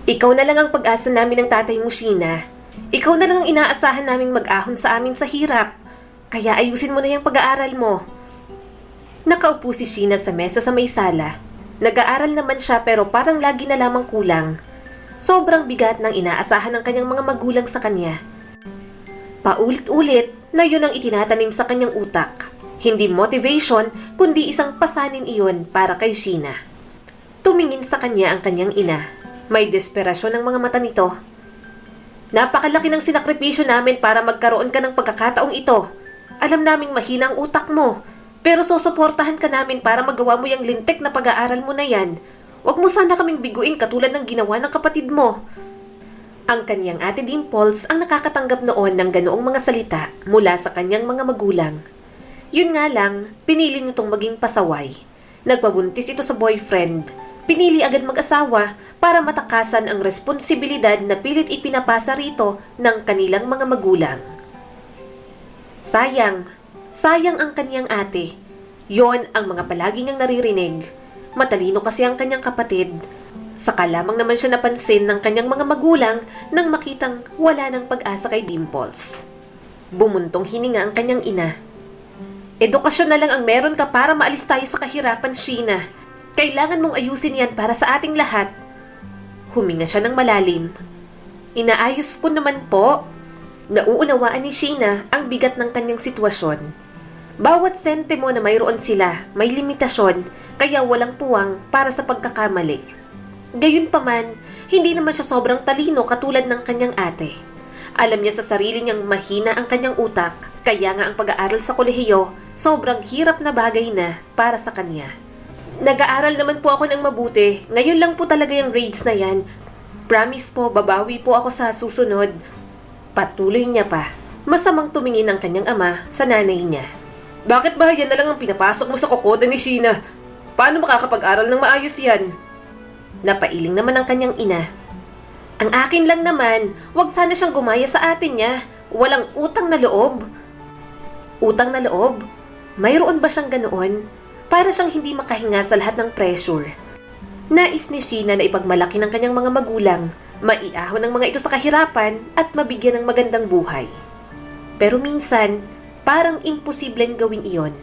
Ikaw na lang ang pag-asa namin ng tatay mo, Sheena. Ikaw na lang ang inaasahan naming mag-ahon sa amin sa hirap. Kaya ayusin mo na yung pag-aaral mo. Nakaupo si Sheena sa mesa sa may sala. Nag-aaral naman siya pero parang lagi na lamang kulang. Sobrang bigat ng inaasahan ng kanyang mga magulang sa kanya. Paulit-ulit na yun ang itinatanim sa kanyang utak. Hindi motivation, kundi isang pasanin iyon para kay Sheena. Tumingin sa kanya ang kanyang ina. May desperasyon ng mga mata nito. Napakalaki ng sinakripisyo namin para magkaroon ka ng pagkakataong ito. Alam naming mahina ang utak mo, pero susuportahan ka namin para magawa mo yung lintik na pag-aaral mo na yan. Huwag mo sana kaming biguin katulad ng ginawa ng kapatid mo. Ang kanyang ate Dimples ang nakakatanggap noon ng ganoong mga salita mula sa kanyang mga magulang. Yun nga lang, pinili nitong maging pasaway. Nagpabuntis ito sa boyfriend. Pinili agad mag-asawa para matakasan ang responsibilidad na pilit ipinapasa rito ng kanilang mga magulang. Sayang ang kanyang ate. Yon ang mga palagi niyang naririnig. Matalino kasi ang kanyang kapatid. Saka lamang naman siya napansin ng kanyang mga magulang nang makitang wala ng pag-asa kay Dimples. Bumuntong hininga ang kanyang ina. Edukasyon na lang ang meron ka para maalis tayo sa kahirapan, Sheena. Kailangan mong ayusin yan para sa ating lahat. Huminga siya ng malalim. Inaayos ko naman po. Nauunawaan ni Sheena ang bigat ng kanyang sitwasyon. Bawat sentimo na mayroon sila, may limitasyon, kaya walang puwang para sa pagkakamali. Gayunpaman, hindi naman siya sobrang talino katulad ng kanyang ate. Alam niya sa sarili niyang mahina ang kanyang utak, kaya nga ang pag-aaral sa kolehiyo, sobrang hirap na bagay na para sa kanya. Nag-aaral naman po ako ng mabuti. Ngayon lang po talaga yung grades na yan. Promise po, babawi po ako sa susunod. Patuloy niya pa. Masamang tumingin ang kanyang ama sa nanay niya. Bakit ba yan na lang ang pinapasok mo sa kokoda ni Sheena? Paano makakapag-aral ng maayos yan? Napailing naman ang kanyang ina. Ang akin lang naman, wag sana siyang gumaya sa atin niya. Walang utang na loob. Utang na loob? Mayroon ba siyang ganoon? Para siyang hindi makahinga sa lahat ng pressure. Nais ni Sheena na ipagmalaki ng kanyang mga magulang, maiahon ng mga ito sa kahirapan at mabigyan ng magandang buhay. Pero minsan, parang imposibleng gawin iyon.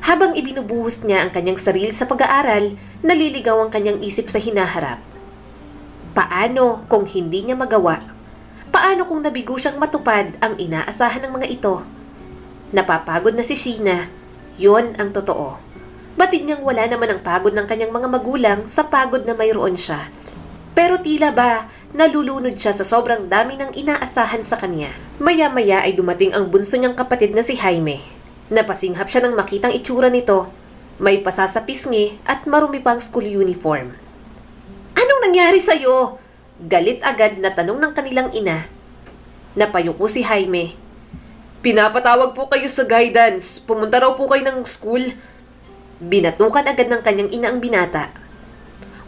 Habang ibinubuhos niya ang kanyang sarili sa pag-aaral, naliligaw ang kanyang isip sa hinaharap. Paano kung hindi niya magawa? Paano kung nabigo siyang matupad ang inaasahan ng mga ito? Napapagod na si Sheena. Yon ang totoo. Batid niyang wala naman ang pagod ng kanyang mga magulang sa pagod na mayroon siya. Pero tila ba, nalulunod siya sa sobrang dami ng inaasahan sa kanya. Maya-maya ay dumating ang bunso niyang kapatid na si Jaime. Napasinghap siya nang makitang itsura nito. May pasa sa pisngi at marumi pang school uniform. Anong nangyari sa'yo? Galit agad na tanong ng kanilang ina. Napayuko si Jaime. Pinapatawag po kayo sa guidance. Pumunta raw po kayo ng school. Binatukan agad ng kanyang ina ang binata.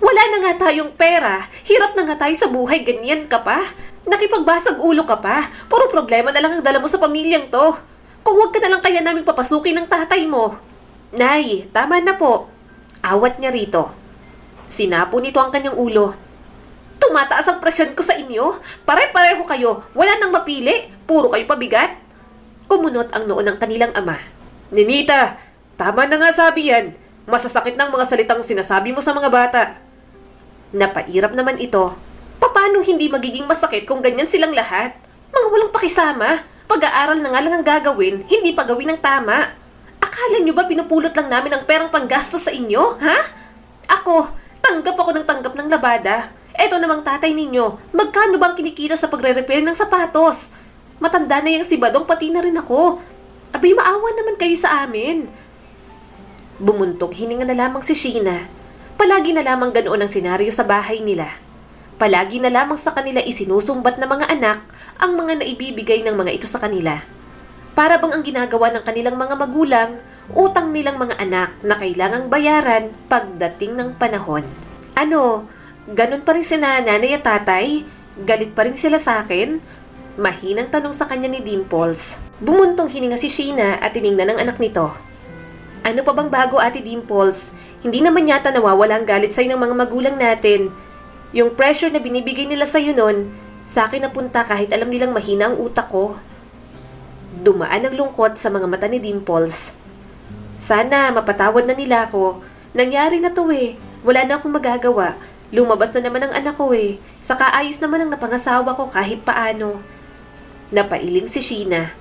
Wala na nga tayong pera. Hirap na nga tayo sa buhay. Ganyan ka pa. Nakipagbasag ulo ka pa. Puro problema na lang ang dala mo sa pamilyang to. Kung wag ka na lang kaya naming papasukin ng tatay mo. Nay, tama na po. Awat niya rito. Sinapo nito ang kanyang ulo. Tumataas ang presyon ko sa inyo. Pare-pareho kayo. Wala nang mapili. Puro kayo pabigat. Kumunot ang noo ng kanilang ama. Ninita, tama na nga sabi yan. Masasakit ng mga salitang sinasabi mo sa mga bata. Napairap naman ito. Paano hindi magiging masakit kung ganyan silang lahat? Mga walang pakisama. Pag-aaral na nga lang ang gagawin, hindi pa gawin ng tama. Akala nyo ba pinupulot lang namin ang perang panggastos sa inyo, ha? Ako ng tanggap ng labada. Eto namang tatay ninyo, magkano bang kinikita sa pagre-repair ng sapatos? Matanda na yung si Badong, pati na rin ako. Abay, maawa naman kayo sa amin. Bumuntog hininga na lamang si Sheena. Palagi na lamang ganoon ang senaryo sa bahay nila. Palagi na lamang sa kanila isinusumbat ng mga anak ang mga naibibigay ng mga ito sa kanila. Para bang ang ginagawa ng kanilang mga magulang, utang nilang mga anak na kailangang bayaran pagdating ng panahon. Ano, ganun pa rin si nanay at tatay? Galit pa rin sila sa akin? Mahinang tanong sa kanya ni Dimples. Bumuntong hininga si Sheena at tiningnan ng anak nito. Ano pa bang bago, Ate Dimples? Hindi naman yata nawawala ang galit sa'yo ng mga magulang natin. Yung pressure na binibigay nila sa'yo nun, sa akin napunta kahit alam nilang mahina ang utak ko. Dumaan ang lungkot sa mga mata ni Dimples. Sana mapatawad na nila ako. Nangyari na to eh. Wala na akong magagawa. Lumabas na naman ang anak ko eh. Saka ayos naman ang napangasawa ko kahit paano. Napailing si Sheena.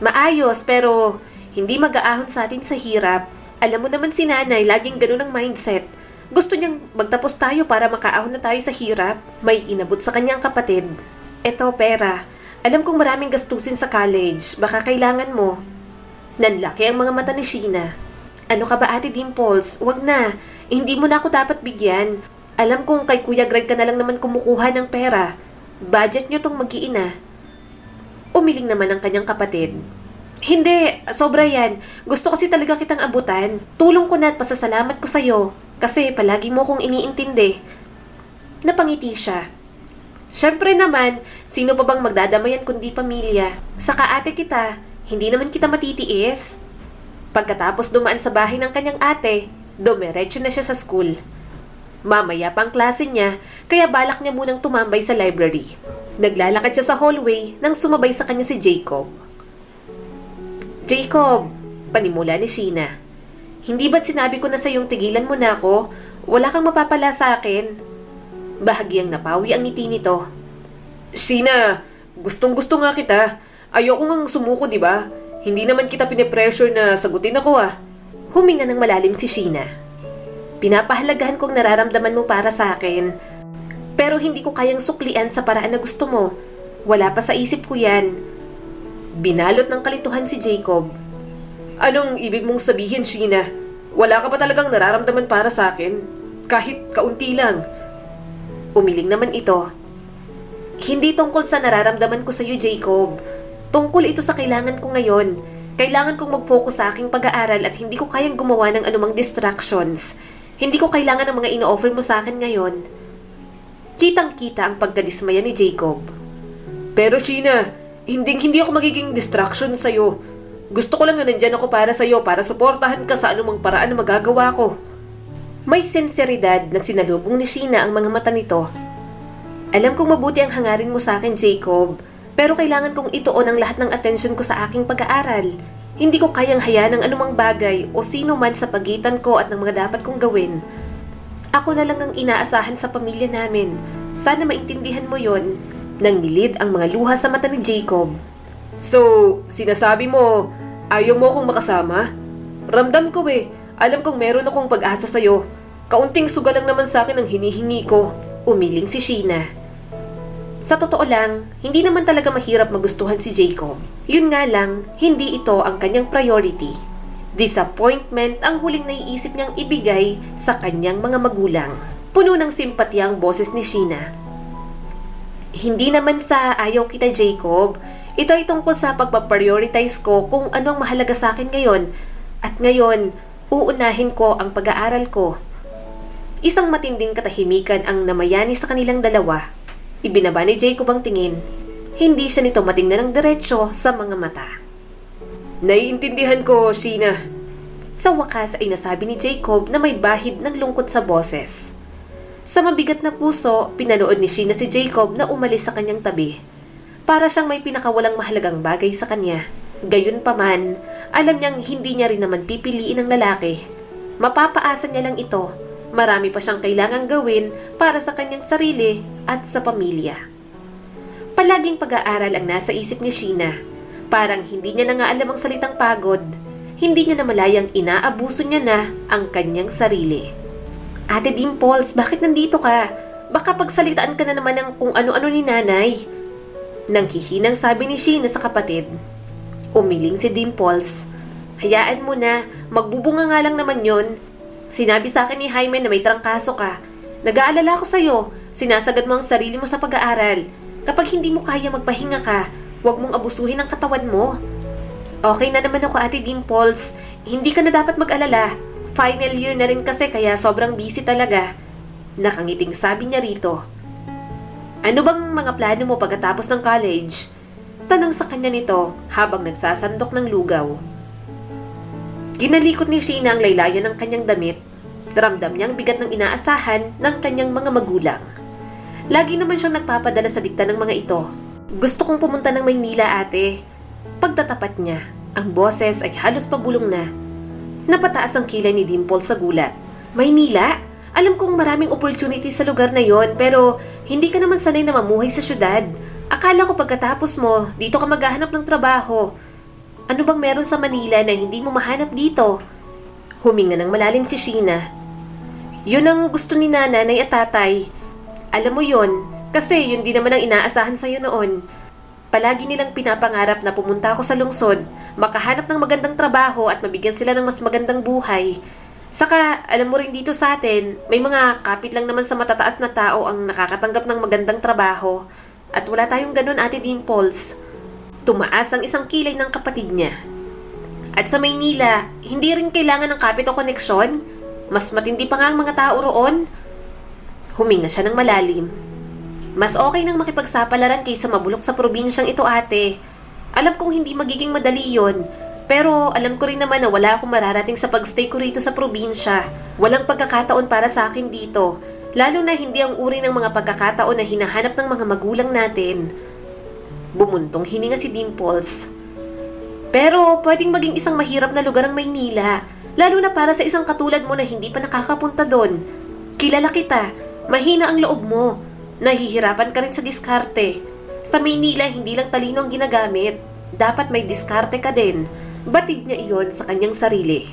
Maayos pero hindi mag-aahon sa atin sa hirap. Alam mo naman si nanay, laging ganun ang mindset. Gusto niyang magtapos tayo para makaahon na tayo sa hirap. May inabot sa kanyang kapatid. Eto, pera. Alam kong maraming gastusin sa college. Baka kailangan mo. Nanlaki ang mga mata ni Sheena. Ano ka ba, Ate Dimples? Wag na. Hindi mo na ako dapat bigyan. Alam kong kay Kuya Greg ka na lang naman kumukuha ng pera. Budget niyo tong mag-iina. Umiling naman ang kanyang kapatid. Hindi, sobra yan. Gusto kasi talaga kitang abutan. Tulong ko na at pasasalamat ko sa'yo. Kasi palagi mo kong iniintindi. Napangiti siya. Siyempre naman, sino pa bang magdadamayan kundi pamilya? Saka ate kita, hindi naman kita matitiis. Pagkatapos dumaan sa bahay ng kanyang ate, dumiretso na siya sa school. Mamaya pang klase niya, kaya balak niya munang tumambay sa library. Naglalakad siya sa hallway nang sumabay sa kanya si Jacob. Jacob, panimula ni Sheena. Hindi ba't sinabi ko na sa iyong tigilan mo na ako? Wala kang mapapala sa akin. Bahagyang napawi ang ngiti nito. Sheena, gustong-gusto nga kita. Ayoko ngang sumuko, di ba? Hindi naman kita pinipressure na sagutin ako ah. Huminga ng malalim si Sheena. Pinapahalagahan kong nararamdaman mo para sa akin. Pero hindi ko kayang suklian sa paraan na gusto mo. Wala pa sa isip ko yan. Binalot ng kalituhan si Jacob. Anong ibig mong sabihin, Sheena? Wala ka pa talagang nararamdaman para sa akin? Kahit kaunti lang. Umiling naman ito. Hindi tungkol sa nararamdaman ko sa iyo, Jacob. Tungkol ito sa kailangan ko ngayon. Kailangan kong mag-focus sa aking pag-aaral at hindi ko kayang gumawa ng anumang distractions. Hindi ko kailangan ng mga ino-offer mo sa akin ngayon. Kitang-kita ang pagkadismaya ni Jacob. Pero Sheena, hindi ako magiging distraction sa'yo. Gusto ko lang na nandyan ako para sa'yo, para suportahan ka sa anumang paraan na magagawa ko. May sinseridad na sinalubong ni Sheena ang mga mata nito. Alam kong mabuti ang hangarin mo sa akin, Jacob, pero kailangan kong ituon ang lahat ng atensyon ko sa aking pag-aaral. Hindi ko kayang hayaan ng anumang bagay o sino man sa pagitan ko at ng mga dapat kong gawin. Ako na lang ang inaasahan sa pamilya namin. Sana maintindihan mo yon. Nangilid ang mga luha sa mata ni Jacob. So, sinasabi mo, ayaw mo akong makasama? Ramdam ko eh. Alam kong meron akong pag-asa sa'yo. Kaunting suga lang naman sa akin ang hinihingi ko. Umiling si Sheena. Sa totoo lang, hindi naman talaga mahirap magustuhan si Jacob. Yun nga lang, hindi ito ang kanyang priority. Disappointment ang huling naiisip niyang ibigay sa kanyang mga magulang. Puno ng simpatya ang boses ni Sheena. Hindi naman sa ayaw kita, Jacob. Ito ay tungkol sa pagpaprioritize ko kung ano ang mahalaga sa akin ngayon. At ngayon, uunahin ko ang pag-aaral ko. Isang matinding katahimikan ang namayani sa kanilang dalawa. Ibinaba ni Jacob ang tingin. Hindi siya nito matingnan ng diretsyo sa mga mata. Naiintindihan ko, Sheena. Sa wakas ay nasabi ni Jacob na may bahid ng lungkot sa boses. Sa mabigat na puso, pinanood ni Sheena si Jacob na umalis sa kanyang tabi. Para siyang may pinakawalang mahalagang bagay sa kanya. Gayunpaman, alam niyang hindi niya rin naman pipiliin ang lalaki. Mapapaasa niya lang ito. Marami pa siyang kailangang gawin para sa kanyang sarili at sa pamilya. Palaging pag-aaral ang nasa isip ni Sheena. Parang hindi niya na nga alam ang salitang pagod. Hindi niya na malayang inaabuso niya na ang kanyang sarili. Ate Dimples, bakit nandito ka? Baka pagsalitaan ka na naman ng kung ano-ano ni nanay. Nang hihinang sabi ni Sheena sa kapatid. Umiling si Dimples. Hayaan mo na, magbubunga nga lang naman yon. Sinabi sa akin ni Jaime na may trangkaso ka. Nag-aalala ko sa'yo, sinasagad mo ang sarili mo sa pag-aaral. Kapag hindi mo kaya magpahinga ka, huwag mong abusuhin ang katawan mo. Okay na naman ako, Ate Dimples. Hindi ka na dapat mag-alala. Final year na rin kasi kaya sobrang busy talaga. Nakangiting sabi niya rito. Ano bang mga plano mo pagkatapos ng college? Tanong sa kanya nito habang nagsasandok ng lugaw. Ginalikot ni Sheena ang laylayan ng kanyang damit. Ramdam niyang bigat ng inaasahan ng kanyang mga magulang. Lagi naman siyang nagpapadala sa dikta ng mga ito. Gusto kong pumunta ng Maynila, ate. Pagtatapat niya, ang boses ay halos pabulong na. Napataas ang kilay ni Dimple sa gulat. Maynila? Alam kong maraming opportunity sa lugar na yon, pero hindi ka naman sanay na mamuhay sa syudad. Akala ko pagkatapos mo, dito ka maghahanap ng trabaho. Ano bang meron sa Manila na hindi mo mahanap dito? Huminga ng malalim si Sheena. Yun ang gusto ni nanay at tatay. Alam mo yon, kasi yun din naman ang inaasahan sa'yo noon. Palagi nilang pinapangarap na pumunta ako sa lungsod, makahanap ng magandang trabaho at mabigyan sila ng mas magandang buhay. Saka, alam mo rin dito sa atin, may mga kapit lang naman sa matataas na tao ang nakakatanggap ng magandang trabaho. At wala tayong ganun, Ate Dimples. Tumaas ang isang kilay ng kapatid niya. At sa Maynila, hindi rin kailangan ng kapit o koneksyon. Mas matindi pa nga ang mga tao roon. Huminga siya ng malalim. Mas okay nang makipagsapalaran kaysa mabulok sa probinsyang ito, ate. Alam kong hindi magiging madali yon, pero alam ko rin naman na wala akong mararating sa pagstay ko rito sa probinsya. Walang pagkakataon para sa akin dito, lalo na hindi ang uri ng mga pagkakataon na hinahanap ng mga magulang natin. Bumuntong hininga si Dimples. Pero pwedeng maging isang mahirap na lugar ang Maynila, lalo na para sa isang katulad mo na hindi pa nakakapunta doon. Kilala kita, mahina ang loob mo. Nahihirapan ka rin sa diskarte. Sa Maynila, hindi lang talino ang ginagamit. Dapat may diskarte ka din. Batid niya iyon sa kanyang sarili.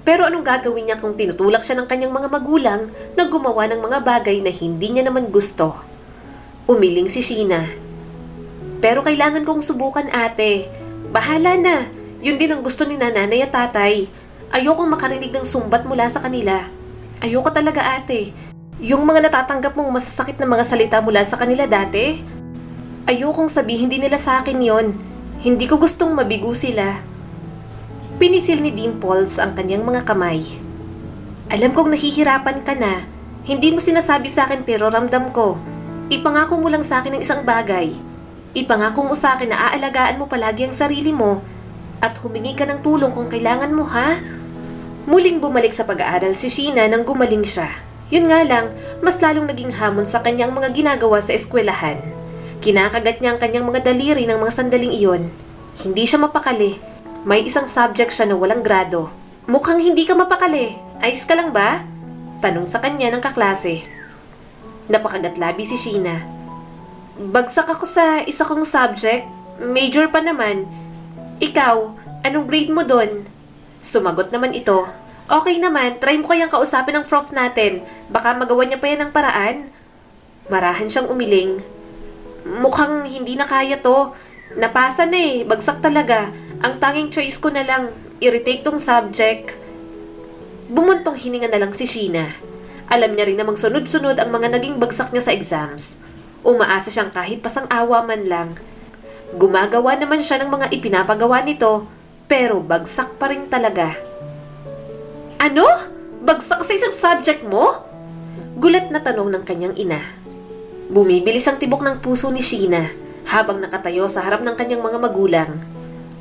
Pero anong gagawin niya kung tinutulak siya ng kanyang mga magulang na gumawa ng mga bagay na hindi niya naman gusto? Umiling si Sheena. Pero kailangan kong subukan, ate. Bahala na. Yun din ang gusto ni nanay at tatay. Ayokong makarinig ng sumbat mula sa kanila. Ayoko talaga, ate. Yung mga natatanggap mong masasakit na mga salita mula sa kanila dati, ayokong sabihin din nila sa akin yon. Hindi ko gustong mabigo sila. Pinisil ni Dimples ang kanyang mga kamay. Alam kong nahihirapan ka na. Hindi mo sinasabi sa akin pero ramdam ko. Ipangako mo lang sa akin ng isang bagay. Ipangako mo sa akin na aalagaan mo palagi ang sarili mo at humingi ka ng tulong kung kailangan mo, ha? Muling bumalik sa pag-aaral si Sheena nang gumaling siya. Yun nga lang, mas lalong naging hamon sa kanyang mga ginagawa sa eskwelahan. Kinakagat niya ang kanyang mga daliri ng mga sandaling iyon. Hindi siya mapakali. May isang subject siya na walang grado. Mukhang hindi ka mapakali. Ayos ka lang ba? Tanong sa kanya ng kaklase. Napakagatlabi si Sheena. Bagsak ako sa isa kong subject. Major pa naman. Ikaw, anong grade mo doon? Sumagot naman ito. Okay naman, try mo kayang kausapin ng prof natin. Baka magawa niya pa yan ng paraan. Marahan siyang umiling. Mukhang hindi na kaya to. Napasa na eh, bagsak talaga. Ang tanging choice ko na lang, i-retake tong subject. Bumuntong hininga na lang si Sheena. Alam niya rin namang sunod-sunod ang mga naging bagsak niya sa exams. Umaasa siyang kahit pasang awa man lang. Gumagawa naman siya ng mga ipinapagawa nito, pero bagsak pa rin talaga. Ano? Bagsak sa isang subject mo? Gulat na tanong ng kanyang ina. Bumibilis ang tibok ng puso ni Sheena habang nakatayo sa harap ng kanyang mga magulang.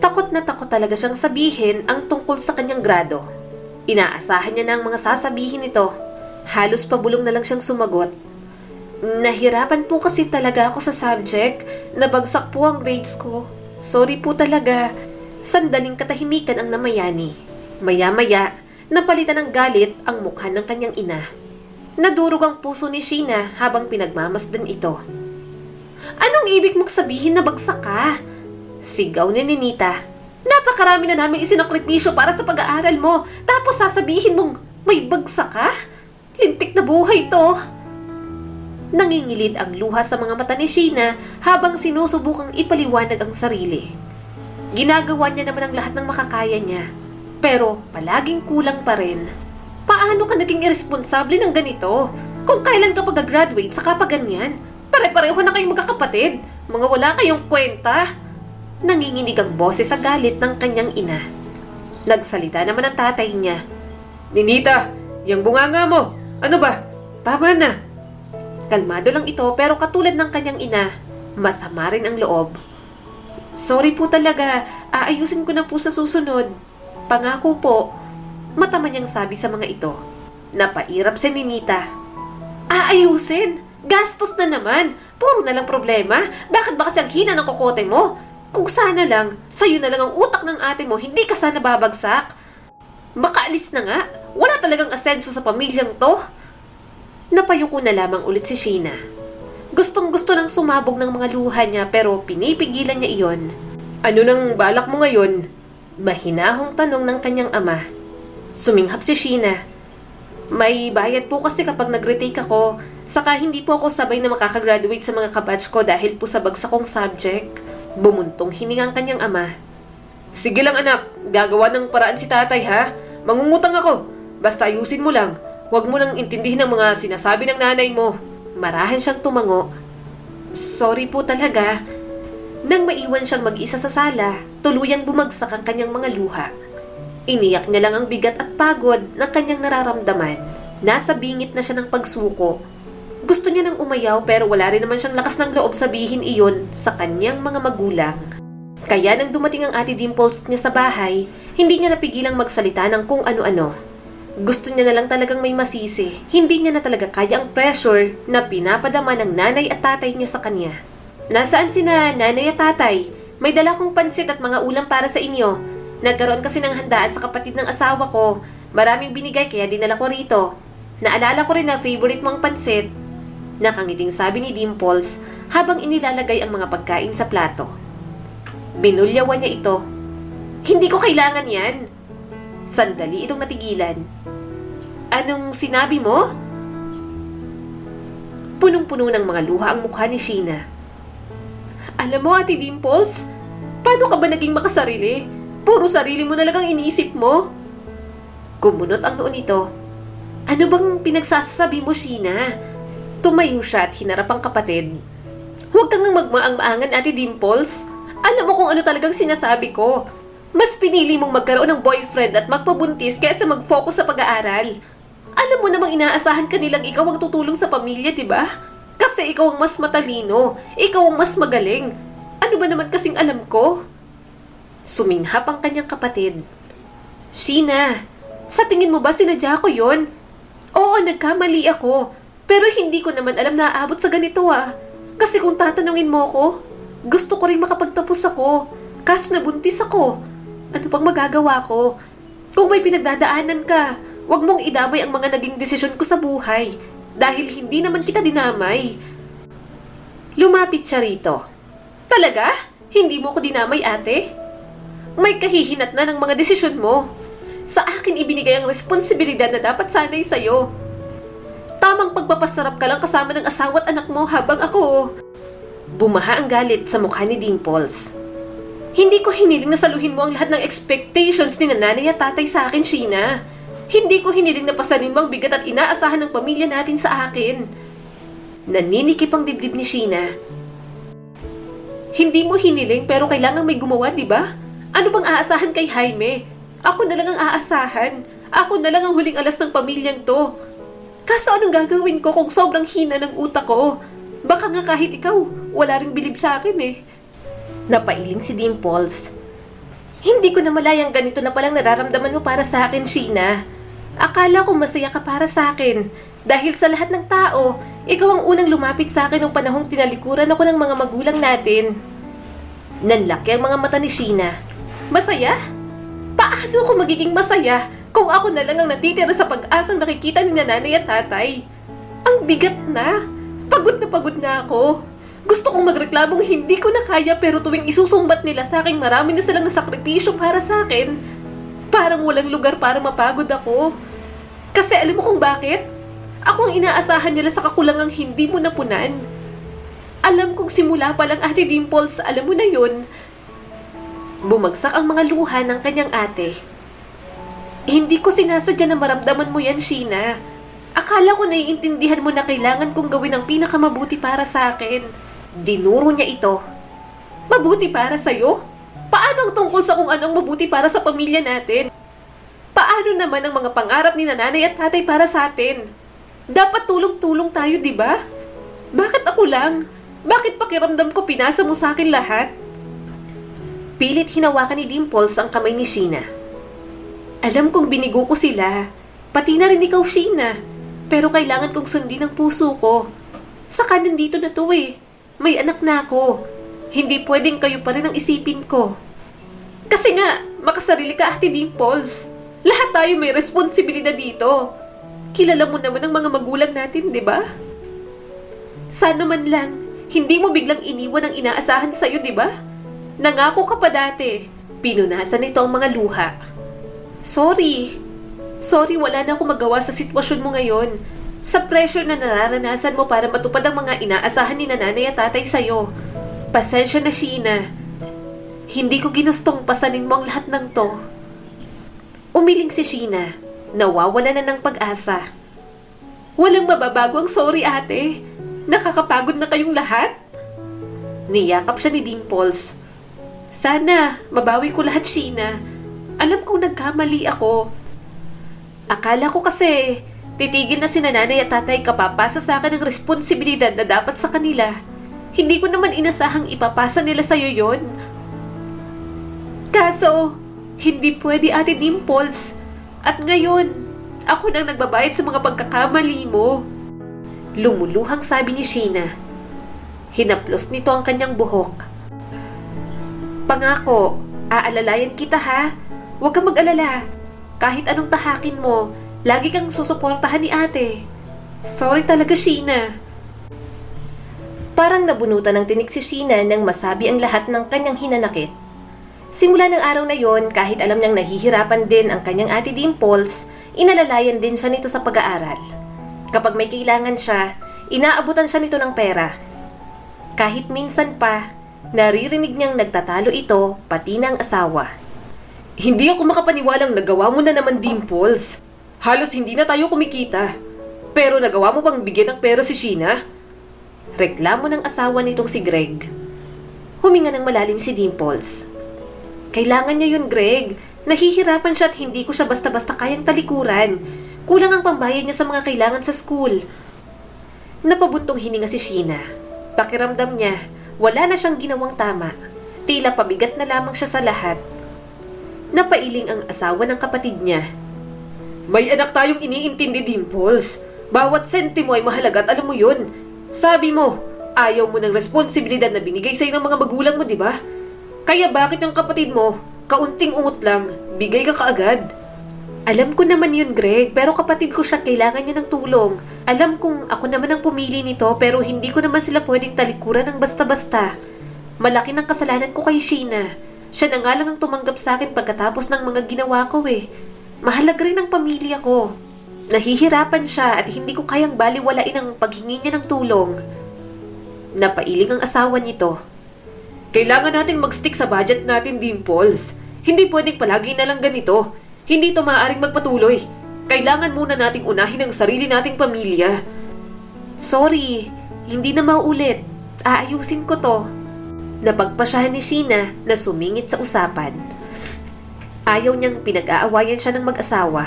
Takot na takot talaga siyang sabihin ang tungkol sa kanyang grado. Inaasahan niya na ang mga sasabihin nito. Halos pabulong na lang siyang sumagot. Nahirapan po kasi talaga ako sa subject. Nabagsak po ang grades ko. Sorry po talaga. Sandaling katahimikan ang namayani. Maya-maya, napalitan ng galit ang mukha ng kanyang ina. Nadurog ang puso ni Sheena habang pinagmamasdan ito. Anong ibig mong sabihin na bagsak ka? Sigaw ni Ninita. Napakarami na namin isinakripisyo para sa pag-aaral mo, tapos sasabihin mong may bagsak ka? Lintik na buhay to. Nangingilid ang luha sa mga mata ni Sheena habang sinusubukang ipaliwanag ang sarili. Ginagawa niya naman ang lahat ng makakaya niya. Pero palaging kulang pa rin. Paano ka naging irresponsable ng ganito? Kung kailan ka pag-graduate saka pa ganyan? Pare-pareho na kayong magkakapatid. Mga wala kayong kwenta. Nanginginig ang boses sa galit ng kanyang ina. Nagsalita naman ang tatay niya. Ninita, yung bunganga mo. Ano ba? Tama na. Kalmado lang ito pero katulad ng kanyang ina, masama rin ang loob. Sorry po talaga. Aayusin ko na po sa susunod. Pangako po. Matama niyang sabi sa mga ito. Napairap si Ninita. Aayusin! Gastos na naman! Puro na lang problema! Bakit ba kasi ang hina ng kokote mo? Kung sana lang, sa'yo na lang ang utak ng ate mo, hindi ka sana babagsak. Makaalis na nga! Wala talagang asenso sa pamilyang to! Napayuko na lamang ulit si Sheena. Gustong-gusto nang sumabog ng mga luha niya pero pinipigilan niya iyon. Ano nang balak mo ngayon? Mahinahong tanong ng kanyang ama. Suminghap si Sheena. May bayad po kasi kapag nag-retake ako, saka hindi po ako sabay na makakagraduate sa mga kabatch ko dahil po sa bagsak kong subject. Bumuntong hiningang kanyang ama. Sige lang anak, gagawa ng paraan si tatay ha. Mangungutang ako. Basta ayusin mo lang. Huwag mo nang intindihin ang mga sinasabi ng nanay mo. Marahan siyang tumango. Sorry po talaga. Nang maiwan siyang mag-isa sa sala, tuluyang bumagsak ang kanyang mga luha. Iniyak niya lang ang bigat at pagod na kanyang nararamdaman. Nasa bingit na siya ng pagsuko. Gusto niya nang umayaw pero wala rin naman siyang lakas ng loob sabihin iyon sa kanyang mga magulang. Kaya nang dumating ang Ate Dimples niya sa bahay, hindi niya napigilang magsalita ng kung ano-ano. Gusto niya na lang talagang may masisi. Hindi niya na talaga kaya ang pressure na pinapadama ng nanay at tatay niya sa kanya. Nasaan sina nanay at tatay? May dala kong pansit at mga ulam para sa inyo. Nagkaroon kasi ng handaan sa kapatid ng asawa ko. Maraming binigay kaya dinala ko rito. Naalala ko rin na favorite mong pansit. Nakangiting sabi ni Dimples habang inilalagay ang mga pagkain sa plato. Binulyawan niya ito. Hindi ko kailangan yan. Sandali itong natigilan. Anong sinabi mo? Punong-puno ng mga luha ang mukha ni Sheena. Alam mo, Ate Dimples, paano ka ba naging makasarili? Puro sarili mo na lang ang iniisip mo. Kumunot ang noo nito. Ano bang pinagsasabi mo, Sheena? Tumayo siya at hinarap ang kapatid. Huwag kang magmaang-maangan, Ate Dimples. Alam mo kung ano talagang sinasabi ko. Mas pinili mong magkaroon ng boyfriend at magpabuntis kaysa mag-focus sa pag-aaral. Alam mo namang inaasahan ka nilang ikaw ang tutulong sa pamilya, diba? Kasi ikaw ang mas matalino. Ikaw ang mas magaling. Ano ba naman kasing alam ko? Suminghap ang kanyang kapatid. Sheena, sa tingin mo ba sinadya ko yon? Oo, nagkamali ako. Pero hindi ko naman alam na aabot sa ganito ah. Kasi kung tatanungin mo ko, gusto ko rin makapagtapos ako. Kaso nabuntis ako. Ano pang magagawa ko? Kung may pinagdadaanan ka, huwag mong idamay ang mga naging desisyon ko sa buhay. Dahil hindi naman kita dinamay. Lumapit siya rito. Talaga? Hindi mo ko dinamay, ate? May kahihinat na ng mga desisyon mo. Sa akin ibinigay ang responsibilidad na dapat sanay sa'yo. Tamang pagpapasarap ka lang kasama ng asawa at anak mo habang ako. Bumaha ang galit sa mukha ni Dimples. Hindi ko hiniling na saluhin mo ang lahat ng expectations ni nanay at tatay sa akin, Sheena. Hindi ko hiniling na pasanin mo ang bigat at inaasahan ng pamilya natin sa akin. Naninikip ang dibdib ni Sheena. Hindi mo hiniling pero kailangan may gumawa, di ba? Ano bang aasahan kay Jaime? Ako na lang ang aasahan. Ako na lang ang huling alas ng pamilyang to. Kaso anong gagawin ko kung sobrang hina ng utak ko? Baka nga kahit ikaw, wala ring bilib sa akin eh. Napailing si Dimples. Hindi ko na malayang ganito na palang nararamdaman mo para sa akin, Sheena. Akala ko masaya ka para sa akin. Dahil sa lahat ng tao, ikaw ang unang lumapit sa akin nung panahong tinalikuran ako ng mga magulang natin. Nanlaki ang mga mata ni Sheena. Masaya? Paano ako magiging masaya kung ako na lang ang natitira sa pag-asang nakikita ni nanay at tatay? Ang bigat na. Pagod na ako. Gusto kong magreklamong hindi ko na kaya pero tuwing isusumbat nila sa akin marami na silang nasakripisyo para sa akin. Parang walang lugar para mapagod ako. Kasi alam mo kung bakit? Ako ang inaasahan nila sa kakulangang hindi mo napunan. Alam kong simula pa lang, Ate Dimples, alam mo na yun. Bumagsak ang mga luha ng kanyang ate. Hindi ko sinasadya na maramdaman mo yan, Sheena. Akala ko naiintindihan mo na kailangan kong gawin ang pinakamabuti para sa akin. Dinuro niya ito. Mabuti para sa'yo? Paano ang tungkol sa kung anong mabuti para sa pamilya natin? Paano naman ang mga pangarap ni nanay at tatay para sa atin? Dapat tulong-tulong tayo, di ba? Bakit ako lang? Bakit pakiramdam ko pinasa mo sa akin lahat? Pilit hinawakan ni Dimples ang kamay ni Sheena. Alam kong binigo ko sila. Pati na rin ikaw, Sheena. Pero kailangan kong sundin ang puso ko. Saka nandito na to eh. May anak na ako. Hindi pwedeng kayo pa rin ang isipin ko. Kasi nga, makasarili ka, Ate Dimples. Lahat tayo may responsibilidad dito. Kilala mo naman ang mga magulang natin, di ba? Sana man lang, hindi mo biglang iniwan ang inaasahan sa'yo, di ba? Nangako ka pa dati. Pinunasan nito ang mga luha. Sorry. Sorry, wala na akong magawa sa sitwasyon mo ngayon. Sa pressure na nararanasan mo para matupad ang mga inaasahan ni nanay at tatay sa'yo. Pasensya na, Sheena. Hindi ko ginustong pasanin mo ang lahat ng to. Umiling si Sheena. Nawawala na ng pag-asa. Walang mababago ang sorry, ate. Nakakapagod na kayong lahat. Niyakap siya ni Dimples. Sana, mabawi ko lahat, Sheena. Alam kong nagkamali ako. Akala ko kasi, titigil na si nanay at tatay kapapasa sa akin ng responsibilidad na dapat sa kanila. Hindi ko naman inasahang ipapasa nila sa'yo yon. Kaso, hindi pwede, Ate Dimples. At ngayon, ako nang nagbabayad sa mga pagkakamali mo. Lumuluhang sabi ni Sheena. Hinaplos nito ang kanyang buhok. Pangako, aalalayan kita ha. Huwag kang mag-alala. Kahit anong tahakin mo, lagi kang susuportahan ni ate. Sorry talaga, Sheena. Parang nabunutan ng tinik si Sheena nang masabi ang lahat ng kanyang hinanakit. Simula ng araw na yon, kahit alam niyang nahihirapan din ang kanyang Ate Dimples, inalalayan din siya nito sa pag-aaral. Kapag may kailangan siya, inaabutan siya nito ng pera. Kahit minsan pa, naririnig niyang nagtatalo ito pati ng asawa. Hindi ako makapaniwalang nagawa mo na naman, Dimples. Halos hindi na tayo kumikita. Pero nagawa mo bang bigyan ng pera si Sheena? Reklamo ng asawa nitong si Greg. Huminga ng malalim si Dimples. Kailangan niya yun, Greg. Nahihirapan siya at hindi ko siya basta-basta kayang talikuran. Kulang ang pambayad niya sa mga kailangan sa school. Napabuntong hininga si Sheena. Pakiramdam niya, wala na siyang ginawang tama. Tila pabigat na lamang siya sa lahat. Napailing ang asawa ng kapatid niya. May anak tayong iniintindi, Dimples. Bawat sentimo ay mahalaga at alam mo yun. Sabi mo, ayaw mo ng responsibilidad na binigay sa'yo ng mga magulang mo, di ba? Kaya bakit yung kapatid mo, kaunting ungot lang, bigay ka kaagad? Alam ko naman yun, Greg, pero kapatid ko siya, kailangan niya ng tulong. Alam kong ako naman ang pumili nito, pero hindi ko naman sila pwedeng talikuran ng basta-basta. Malaki ng kasalanan ko kay Sheena. Siya na nga lang ang tumanggap sa akin pagkatapos ng mga ginawa ko eh. Mahalaga rin ang pamilya ko. Nahihirapan siya at hindi ko kayang baliwalain ang paghingi niya ng tulong. Napailing ang asawa nito. Kailangan nating mag-stick sa budget natin, Dimples. Hindi pwedeng palagi na lang ganito. Hindi ito maaaring magpatuloy. Kailangan muna nating unahin ang sarili nating pamilya. Sorry, hindi na mauulit. Aayusin ko to. Napagpasyahan ni Sheena na sumingit sa usapan. Ayaw niyang pinag-aawayan siya ng mag-asawa.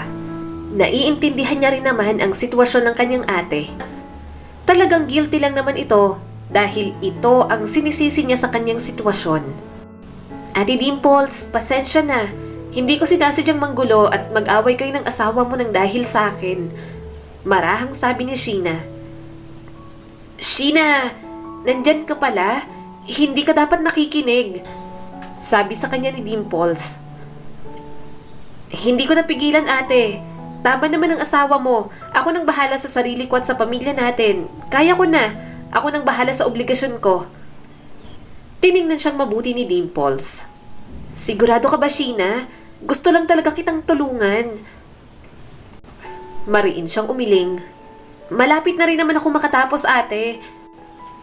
Naiintindihan niya rin naman ang sitwasyon ng kanyang ate. Talagang guilty lang naman ito dahil ito ang sinisisi niya sa kanyang sitwasyon. Ate Dimples, pasensya na. Hindi ko sinasadyang manggulo at mag-away kayo ng asawa mo nang dahil sa akin. Marahang sabi ni Sheena. Sheena, nandyan ka pala? Hindi ka dapat nakikinig. Sabi sa kanya ni Dimples. Hindi ko napigilan, ate. Tama naman ang asawa mo. Ako nang bahala sa sarili ko at sa pamilya natin. Kaya ko na. Ako nang bahala sa obligasyon ko. Tiningnan siyang mabuti ni Dimples. Sigurado ka ba, Sheena? Gusto lang talaga kitang tulungan. Mariin siyang umiling. Malapit na rin naman ako makatapos, ate.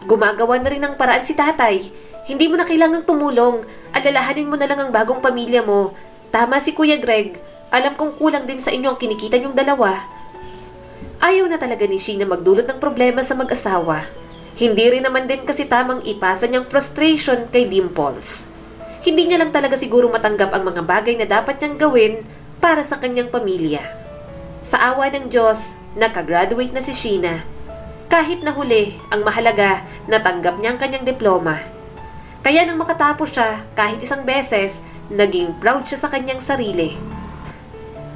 Gumagawa na rin ng paraan si tatay. Hindi mo na kailangang tumulong. Alalahanin mo na lang ang bagong pamilya mo. Tama si Kuya Greg. Alam kong kulang din sa inyo ang kinikita niyong dalawa. Ayaw na talaga ni Sheena magdulot ng problema sa mag-asawa. Hindi rin naman din kasi tamang ipasa niyang frustration kay Dimples. Hindi niya lang talaga siguro matanggap ang mga bagay na dapat niyang gawin para sa kanyang pamilya. Sa awa ng Diyos, nakagraduate na si Sheena. Kahit na huli, ang mahalaga, natanggap niya ang kanyang diploma. Kaya nang makatapos siya, kahit isang beses, naging proud siya sa kanyang sarili.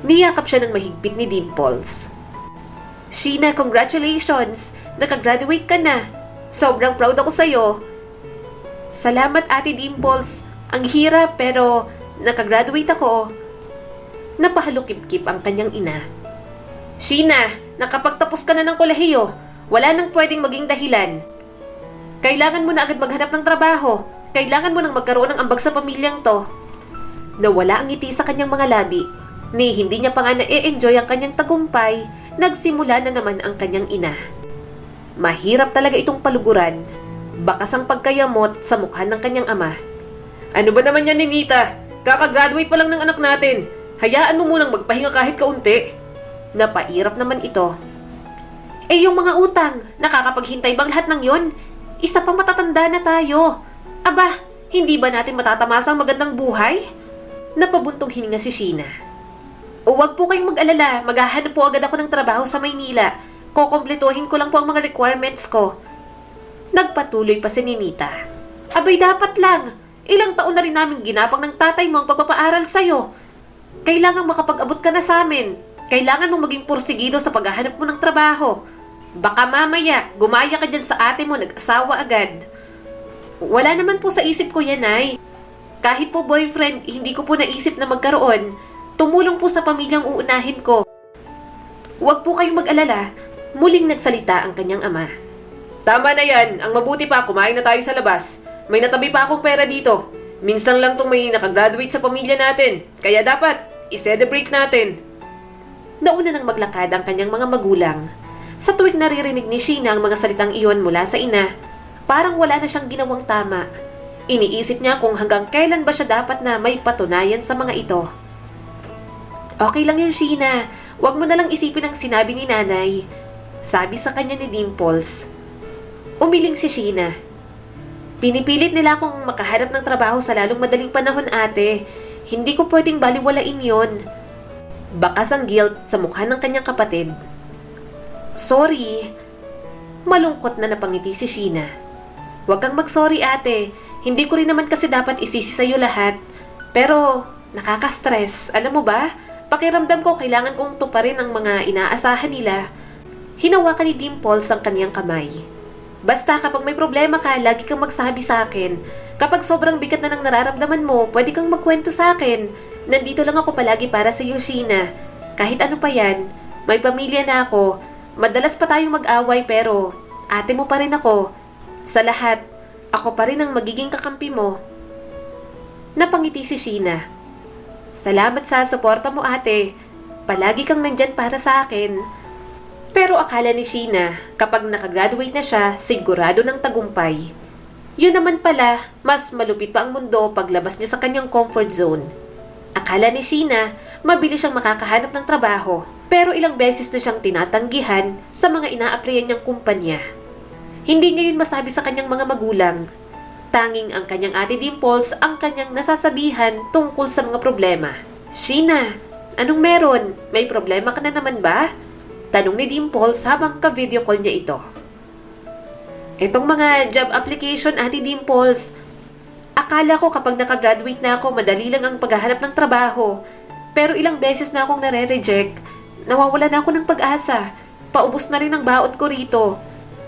Niyakap siya ng mahigpit ni Dimples. Sheena, congratulations! Nakagraduate ka na. Sobrang proud ako sa'yo. Salamat, Ate Dimples. Ang hirap pero nakagraduate ako. Napahalukip-kip ang kanyang ina. Sheena, nakapagtapos ka na ng kolehiyo. Wala nang pwedeng maging dahilan. Kailangan mo na agad maghanap ng trabaho. Kailangan mo nang magkaroon ng ambag sa pamilyang to. Nawala ang ngiti sa kanyang mga labi. Ni hindi niya pa nga na-enjoy ang kanyang tagumpay, nagsimula na naman ang kanyang ina. Mahirap talaga itong paluguran. Bakas ang pagkayamot sa mukha ng kanyang ama. Ano ba naman yan, Ninita? Kakagraduate pa lang ng anak natin. Hayaan mo munang magpahinga kahit kaunti. Napairap naman ito. Eh yung mga utang, nakakapaghintay bang lahat ng yon? Isa pa matatanda na tayo. Aba, hindi ba natin matatamasa ang magandang buhay? Napabuntong hininga si Sheena. O wag po kayong mag-alala, maghahanap po agad ako ng trabaho sa Maynila. Kukumpletuhin ko lang po ang mga requirements ko. Nagpatuloy pa si Ninita. Abay dapat lang. Ilang taon na rin namin ginapang ng tatay mo ang pagpapaaral sa'yo. Kailangan makapag-abot ka na sa amin. Kailangan mong maging pursigido sa paghahanap mo ng trabaho. Baka mamaya, gumaya ka dyan sa ate mo, nag-asawa agad. Wala naman po sa isip ko yan, ay. Kahit po boyfriend, hindi ko po naisip na magkaroon. Tumulong po sa pamilyang uunahin ko. Huwag po kayong mag-alala. Muling nagsalita ang kanyang ama. Tama na yan. Ang mabuti pa, kumain na tayo sa labas. May natabi pa akong pera dito. Minsan lang tong may nakagraduate sa pamilya natin. Kaya dapat, i-celebrate natin. Nauna nang maglakad ang kanyang mga magulang. Sa tuwing naririnig ni Sheena ang mga salitang iyon mula sa ina, parang wala na siyang ginawang tama. Iniisip niya kung hanggang kailan ba siya dapat na may patunayan sa mga ito. Okay lang yun, Sheena. Huwag mo na lang isipin ang sinabi ni nanay. Sabi sa kanya ni Dimples. Umiling si Sheena. Pinipilit nila akong makahanap ng trabaho sa lalong madaling panahon, ate. Hindi ko pwedeng baliwalain yon. Bakas ang guilt sa mukha ng kanyang kapatid. Sorry. Malungkot na napangiti si Sheena. Huwag kang mag-sorry, ate. Hindi ko rin naman kasi dapat isisi sa'yo lahat. Pero nakaka-stress. Alam mo ba? Pakiramdam ko kailangan kong tuparin ang mga inaasahan nila. Hinawakan ni Dimples ang kaniyang kamay. Basta kapag may problema ka, lagi kang magsabi sa akin. Kapag sobrang bigat na ng nararamdaman mo, pwede kang magkwento sa akin. Nandito lang ako palagi para sa iyo, Sheena. Kahit ano pa yan, may pamilya na ako. Madalas pa tayong mag-away pero ate mo pa rin ako. Sa lahat, ako pa rin ang magiging kakampi mo. Napangiti si Sheena. Salamat sa suporta mo, ate. Palagi kang nandyan para sa akin. Pero akala ni Sheena, kapag nakagraduate na siya, sigurado ng tagumpay. Yun naman pala, mas malupit pa ang mundo paglabas niya sa kanyang comfort zone. Akala ni Sheena, mabilis siyang makakahanap ng trabaho. Pero ilang beses na siyang tinatanggihan sa mga ina-applyan niyang kumpanya. Hindi niya yun masabi sa kanyang mga magulang. Tanging ang kanyang ate Dimples ang kanyang nasasabihan tungkol sa mga problema. Sheena, anong meron? May problema ka na naman ba? Tanong ni Dimples habang ka-video call niya ito. Itong mga job application, ate Dimples. Akala ko kapag nakagraduate na ako, madali lang ang paghahanap ng trabaho. Pero ilang beses na akong nare-reject. Nawawala na ako ng pag-asa. Paubos na rin ang baon ko rito.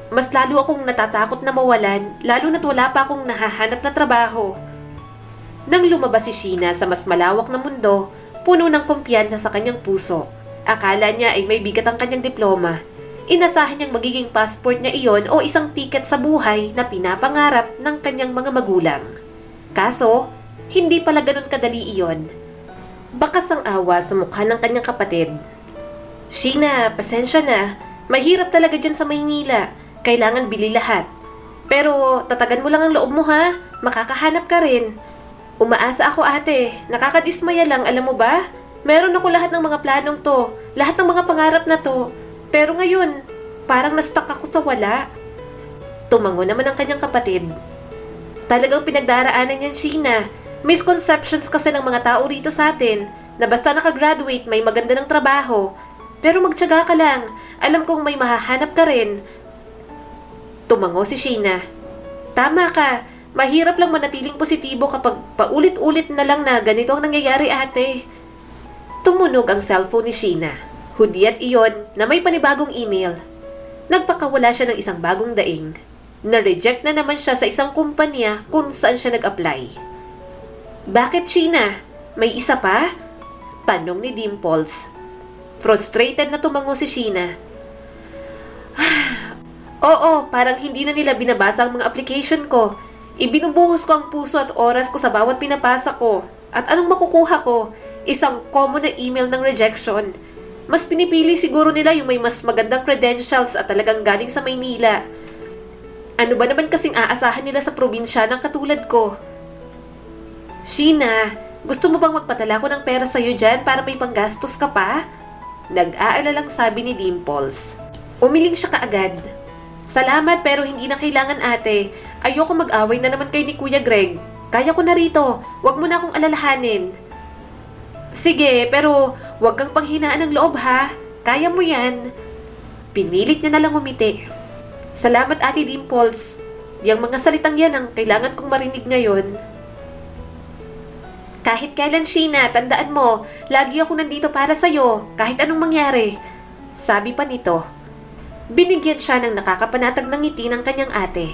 Mas lalo akong natatakot na mawalan, lalo na't wala pa akong nahahanap na trabaho. Nang lumabas si Sheena sa mas malawak na mundo, puno ng kumpiyansa sa kanyang puso. Akala niya ay may bigat ang kanyang diploma. Inasahan niyang magiging passport niya iyon o isang tiket sa buhay na pinapangarap ng kanyang mga magulang. Kaso, hindi pala ganun kadali iyon. Bakas ang awa sa mukha ng kanyang kapatid. Sheena, pasensya na. Mahirap talaga dyan sa Maynila. Kailangan bili lahat. Pero tatagan mo lang ang loob mo, ha? Makakahanap ka rin. Umaasa ako, ate. Nakakadismaya lang, alam mo ba? Meron ako lahat ng mga planong to. Lahat ng mga pangarap na to. Pero ngayon, parang na-stuck ako sa wala. Tumango naman ang kanyang kapatid. Talagang pinagdaraanan niyan, Sheena. Misconceptions kasi ng mga tao rito sa atin na basta nakagraduate may maganda ng trabaho. Pero magtiyaga ka lang. Alam kong may mahahanap ka rin. Tumango si Sheena. Tama ka. Mahirap lang manatiling positibo kapag paulit-ulit na lang na ganito ang nangyayari, ate. Tumunog ang cellphone ni Sheena. Hudyat iyon na may panibagong email. Nagpakawala siya ng isang bagong daing. Na-reject na naman siya sa isang kumpanya kung saan siya nag-apply. Bakit, Sheena? May isa pa? Tanong ni Dimples. Frustrated na tumango si Sheena. Oo, parang hindi na nila binabasa ang mga application ko. Ibinubuhos ko ang puso at oras ko sa bawat pinapasa ko. At anong makukuha ko? Isang common na email ng rejection. Mas pinipili siguro nila yung may mas magandang credentials at talagang galing sa Maynila. Ano ba naman kasing aasahan nila sa probinsya ng katulad ko? Sheena, gusto mo bang magpadala ko ng pera sa'yo dyan para may panggastos ka pa? Nag-aalalang sabi ni Dimples. Umiling siya kaagad. Salamat pero hindi na kailangan ate. Ayoko mag-away na naman kayo ni Kuya Greg. Kaya ko na rito. Huwag mo na akong alalahanin. Sige, pero huwag kang panghinaan ng loob ha. Kaya mo yan. Pinilit niya na lang umiti. Salamat Ate Dimples. Yang mga salitang yan ang kailangan kong marinig ngayon. Kahit kailan, Sheena, tandaan mo, lagi ako nandito para sa'yo, kahit anong mangyari. Sabi pa nito. Binigyan siya ng nakakapanatag ng ngiti ng kanyang ate,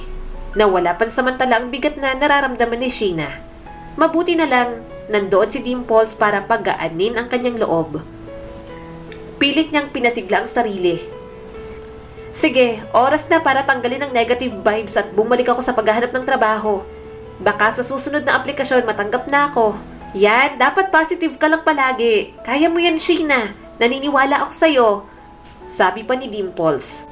na wala pansamantala ang bigat na nararamdaman ni Sheena. Mabuti na lang, nandoon si Dimples para pagaanin ang kanyang loob. Pilit niyang pinasigla ang sarili. Sige, oras na para tanggalin ang negative vibes at bumalik ako sa paghahanap ng trabaho. Baka sa susunod na aplikasyon matanggap na ako. Yan, dapat positive ka lang palagi. Kaya mo yan, Sheena. Naniniwala ako sa'yo. Sabi pa ni Dimples.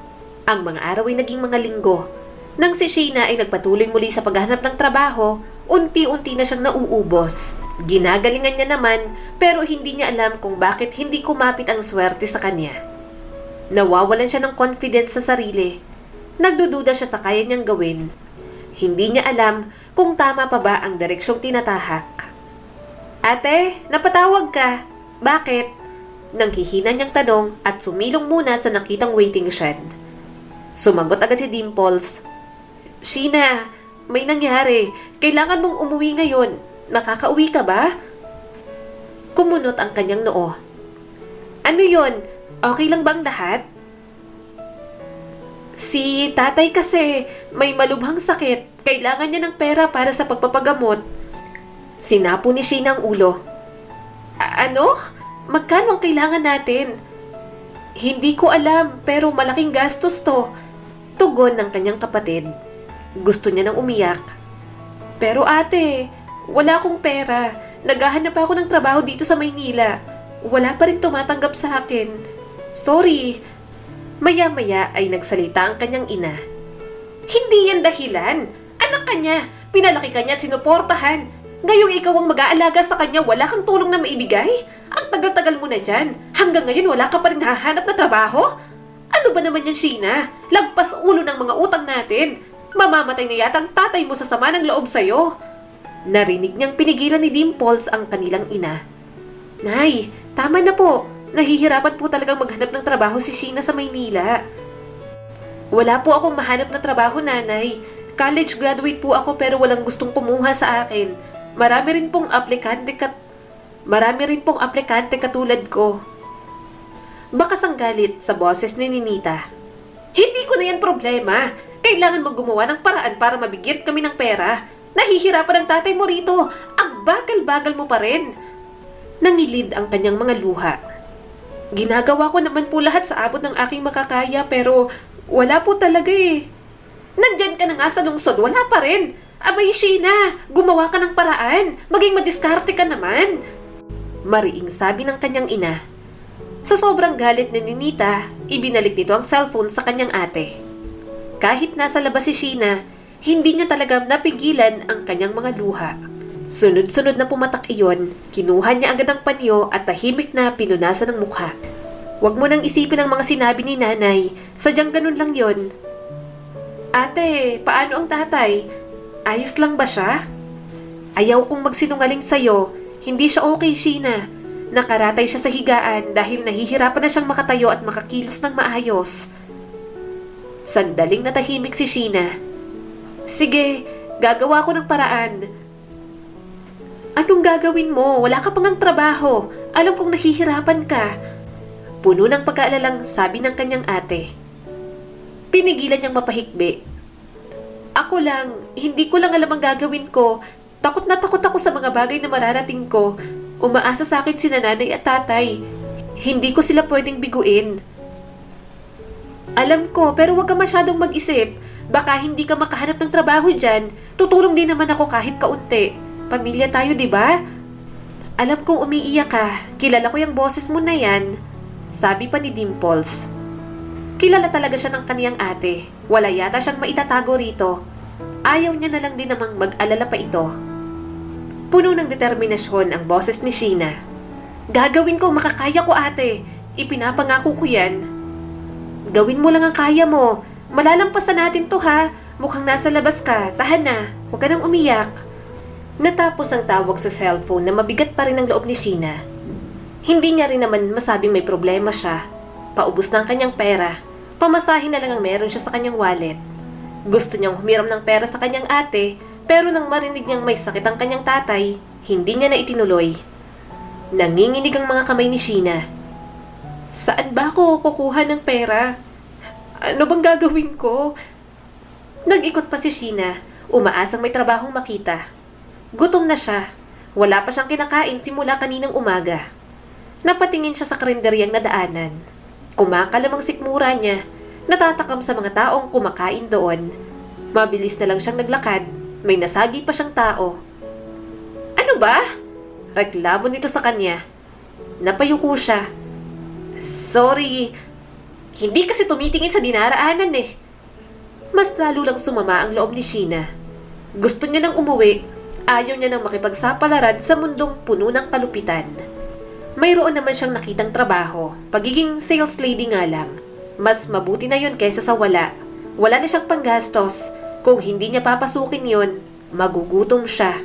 Ang mga araw ay naging mga linggo. Nang si Sheena ay nagpatuloy muli sa paghahanap ng trabaho, unti-unti na siyang nauubos. Ginagalingan niya naman pero hindi niya alam kung bakit hindi kumapit ang swerte sa kanya. Nawawalan siya ng confidence sa sarili. Nagdududa siya sa kaya niyang gawin. Hindi niya alam kung tama pa ba ang direksyong tinatahak. Ate, napatawag ka. Bakit? Nang hihina niyang tanong at sumilong muna sa nakitang waiting shed. Sumagot agad si Dimples. Sheena, may nangyari. Kailangan mong umuwi ngayon. Nakakauwi ka ba? Kumunot ang kanyang noo. Ano yon? Okay lang bang lahat? Si tatay kasi may malubhang sakit. Kailangan niya ng pera para sa pagpapagamot. Sinapo ni Sheena ang ulo. Ano? Magkano ang kailangan natin? Hindi ko alam, pero malaking gastos to. Tugon ng kanyang kapatid. Gusto niya nang umiyak. Pero ate, wala akong pera. Naghahanap ako ng trabaho dito sa Maynila. Wala pa rin tumatanggap sa akin. Sorry. Maya-maya ay nagsalita ang kanyang ina. Hindi yan dahilan. Anak ka niya. Pinalaki ka niya at sinuportahan. Ngayong ikaw ang mag-aalaga sa kanya, wala kang tulong na maibigay? Ang tagal-tagal mo na dyan. Hanggang ngayon wala ka pa rin hahanap na trabaho? Ano ba naman yan, Sheena? Lagpas ulo ng mga utang natin. Mamamatay na yata ang tatay mo sa sama ng loob sa'yo. Narinig niyang pinigilan ni Dimples ang kanilang ina. Nay, tama na po. Nahihirapan po talagang maghanap ng trabaho si Sheena sa Maynila. Wala po akong mahanap na trabaho, nanay. College graduate po ako pero walang gustong kumuha sa akin. Marami rin pong aplikante katulad ko. Baka sanggalit sa boses ni Ninita. Hindi ko na yan problema. Kailangan mo gumawa ng paraan para mabigyan kami ng pera. Nahihirapan ang tatay mo rito. Ang bagal-bagal mo pa rin. Nangilid ang kanyang mga luha. Ginagawa ko naman po lahat sa abot ng aking makakaya pero wala po talaga eh. Nandyan ka na nga sa lungsod, wala pa rin. Abay, Sheena, gumawa ka ng paraan. Maging madiskarte ka naman. Mariing sabi ng kanyang ina. Sa sobrang galit ni Ninita, ibinalik nito ang cellphone sa kanyang ate. Kahit nasa labas si Sheena, hindi niya talaga napigilan ang kanyang mga luha. Sunod-sunod na pumatak iyon, kinuha niya agad ang panyo at tahimik na pinunasan ng mukha. Huwag mo nang isipin ang mga sinabi ni nanay, sadyang ganun lang yon. Ate, paano ang tatay? Ayos lang ba siya? Ayaw kong magsinungaling sa'yo. Hindi siya okay, Sheena. Nakaratay siya sa higaan dahil nahihirapan na siyang makatayo at makakilos ng maayos. Sandaling natahimik si Sheena. Sige, gagawa ko ng paraan. Anong gagawin mo? Wala ka pang ang trabaho. Alam kong nahihirapan ka. Puno ng pag-aalalang sabi ng kanyang ate. Pinigilan niyang mapahikbi. Ako lang, hindi ko lang alam ang gagawin ko. Takot na takot ako sa mga bagay na mararating ko. Umaasa sa akin sina nanay at tatay. Hindi ko sila pwedeng biguin. Alam ko, pero huwag ka masyadong mag-isip. Baka hindi ka makahanap ng trabaho dyan. Tutulong din naman ako kahit kaunti. Pamilya tayo, di ba? Alam kong umiiyak ka. Kilala ko yung boses mo na yan. Sabi pa ni Dimples. Kilala talaga siya ng kaniyang ate. Wala yata siyang maitatago rito. Ayaw niya na lang din namang mag-alala pa ito. Puno ng determinasyon ang boses ni Sheena. Gagawin ko, makakaya ko ate. Ipinapangako ko yan. Gawin mo lang ang kaya mo. Malalampasan natin to ha. Mukhang nasa labas ka. Tahan na. Huwag ka nang umiyak. Natapos ang tawag sa cellphone na mabigat pa rin ang loob ni Sheena. Hindi niya rin naman masabing may problema siya. Paubos na ang kanyang pera. Pamasahin na lang ang meron siya sa kanyang wallet. Gusto niyang humiram ng pera sa kanyang ate, pero nang marinig niyang may sakit ang kanyang tatay, hindi niya na itinuloy. Nanginginig ang mga kamay ni Sheena. Saan ba ako kukuha ng pera? Ano bang gagawin ko? Nag-ikot pa si Sheena, umaasang may trabahong makita. Gutom na siya. Wala pa siyang kinakain simula kaninang umaga. Napatingin siya sa karinderyang nadaanan. Kumakalamang sikmura niya, natatakam sa mga taong kumakain doon. Mabilis na lang siyang naglakad, may nasagi pa siyang tao. Ano ba? Reklamo nito sa kanya. Napayuko siya. Sorry, hindi kasi tumitingin sa dinaraanan eh. Mas lalo lang sumama ang loob ni Sheena. Gusto niya nang umuwi, ayaw niya nang makipagsapalaran sa mundong puno ng kalupitan. Mayroon naman siyang nakitang trabaho, pagiging sales lady nga lang. Mas mabuti na yun kaysa sa wala. Wala na siyang panggastos. Kung hindi niya papasukin yun, magugutom siya.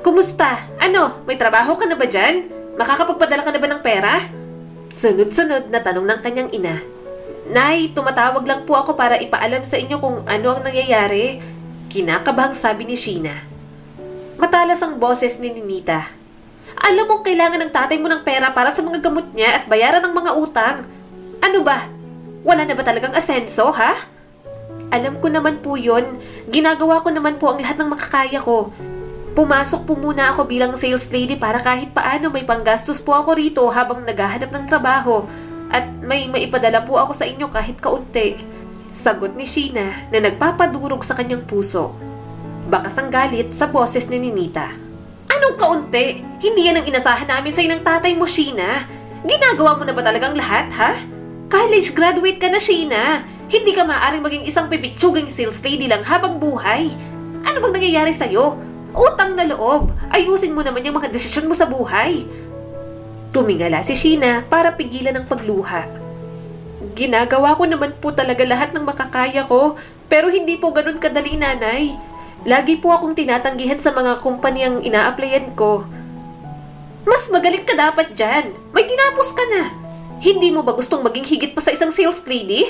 Kumusta? Ano? May trabaho ka na ba dyan? Makakapagpadala ka na ba ng pera? Sunod-sunod na tanong ng kanyang ina. Nay, tumatawag lang po ako para ipaalam sa inyo kung ano ang nangyayari. Kinakabahang sabi ni Sheena. Matalas ang boses ni Ninita. Alam mong kailangan ng tatay mo ng pera para sa mga gamot niya at bayaran ng mga utang. Ano ba? Wala na ba talagang asenso, ha? Alam ko naman po yun. Ginagawa ko naman po ang lahat ng makakaya ko. Pumasok po muna ako bilang sales lady para kahit paano may panggastos po ako rito habang naghahanap ng trabaho. At may maipadala po ako sa inyo kahit kaunti. Sagot ni Sheena na nagpapadurog sa kanyang puso. Bakas ang galit sa boses ni Ninita. Anong kaunti? Hindi yan ang inasahan namin sa'yo ng tatay mo, Sheena. Ginagawa mo na ba talagang lahat, ha? College graduate ka na, Sheena. Hindi ka maaaring maging isang pipitsugang sales lady lang habang buhay. Ano bang nangyayari sa'yo? Utang na loob. Ayusin mo naman yung mga desisyon mo sa buhay. Tumingala si Sheena para pigilan ang pagluha. Ginagawa ko naman po talaga lahat ng makakaya ko, pero hindi po ganun kadali, nanay. Lagi po akong tinatanggihan sa mga kumpanyang ina-applyan ko. Mas magaling ka dapat dyan. May tinapos ka na. Hindi mo ba gustong maging higit pa sa isang sales lady?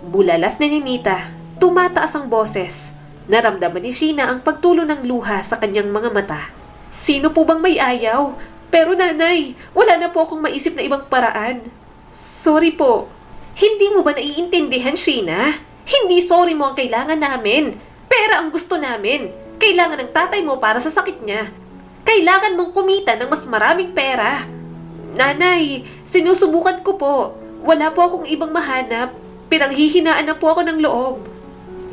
Bulalas ni Ninita. Tumataas ang boses. Naramdaman ni Sheena ang pagtulo ng luha sa kanyang mga mata. Sino po bang may ayaw? Pero nanay, wala na po akong maisip na ibang paraan. Sorry po. Hindi mo ba naiintindihan, Sheena? Hindi sorry mo ang kailangan namin. Pera ang gusto namin. Kailangan ng tatay mo para sa sakit niya. Kailangan mong kumita ng mas maraming pera. Nanay, sinusubukan ko po. Wala po akong ibang mahanap. Pinanghihinaan na po ako ng loob.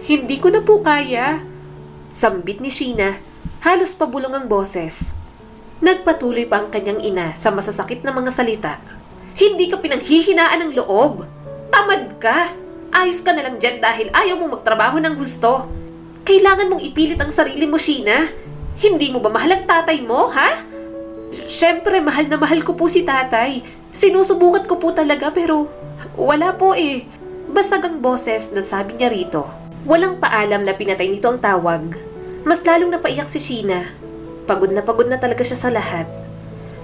Hindi ko na po kaya. Sambit ni Sheena. Halos pabulong ang boses. Nagpatuloy pa ang kanyang ina sa masasakit na mga salita. Hindi ka pinanghihinaan ng loob. Tamad ka. Ayos ka na lang dyan dahil ayaw mong magtrabaho ng gusto. Kailangan mong ipilit ang sarili mo, Sheena. Hindi mo ba mahal ang tatay mo, ha? Siyempre, mahal na mahal ko po si tatay. Sinusubukan ko po talaga pero wala po eh. Basag ang boses na sabi niya rito. Walang paalam na pinatay nito ang tawag. Mas lalong napaiyak si Sheena. Pagod na talaga siya sa lahat.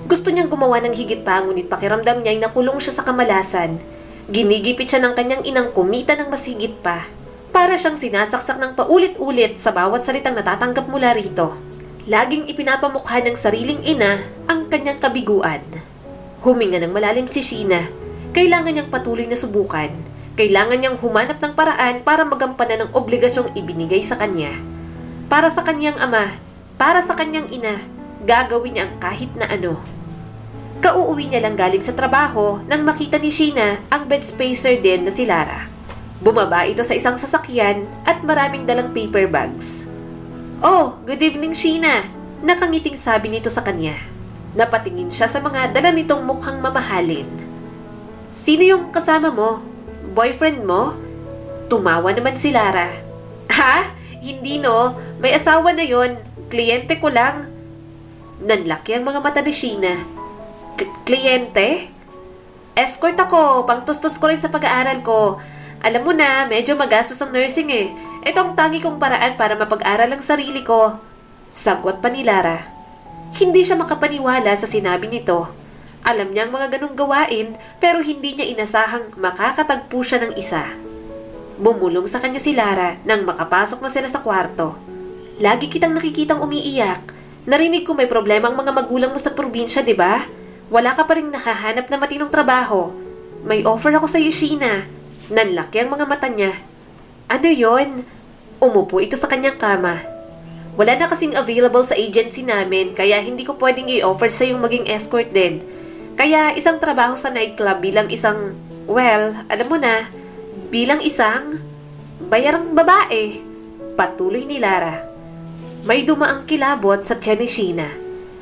Gusto niyang gumawa ng higit pa, ngunit pakiramdam niya ay nakulong siya sa kamalasan. Ginigipit siya ng kanyang inang kumita ng mas higit pa. Para siyang sinasaksak ng paulit-ulit sa bawat salitang natatanggap mula rito. Laging ipinapamukha ng sariling ina ang kanyang kabiguan. Huminga ng malalim si Sheena. Kailangan niyang patuloy na subukan. Kailangan niyang humanap ng paraan para magampanan ng obligasyong ibinigay sa kanya. Para sa kanyang ama, para sa kanyang ina, gagawin niya ang kahit na ano. Kauuwi niya lang galing sa trabaho nang makita ni Sheena ang bedspacer din na si Lara. Bumaba ito sa isang sasakyan at maraming dalang paper bags. "Oh, good evening, Sheena," nakangiting sabi nito sa kanya. Napatingin siya sa mga dala nitong mukhang mamahalin. "Sino yung kasama mo? Boyfriend mo?" Tumawa naman si Lara. "Ha? Hindi no, may asawa na yon. Kliyente ko lang." Nanlaki ang mga mata ni Sheena. "Kliyente? Escort ako, pangtustos ko rin sa pag-aaral ko. Alam mo na, medyo magastos ang nursing eh. Ito ang tangi kong paraan para mapag-aral ang sarili ko." Sagot pa ni Lara. Hindi siya makapaniwala sa sinabi nito. Alam niya ang mga ganong gawain pero hindi niya inasahang makakatagpo siya ng isa. Bumulong sa kanya si Lara nang makapasok na sila sa kwarto. "Lagi kitang nakikitang umiiyak. Narinig ko may problema ang mga magulang mo sa probinsya, di ba? Wala ka pa rin nahahanap na matinong trabaho. May offer ako sa iyo, Sheena." Nanlaki ang mga mata niya. "Ano yon?" Umupo ito sa kanyang kama. "Wala na kasing available sa agency namin kaya hindi ko pwedeng i-offer sa yung maging escort din. Kaya isang trabaho sa nightclub bilang isang, well, alam mo na, bilang isang bayarang babae." Patuloy ni Lara. May dumaang kilabot sa tiyan ni Sheena.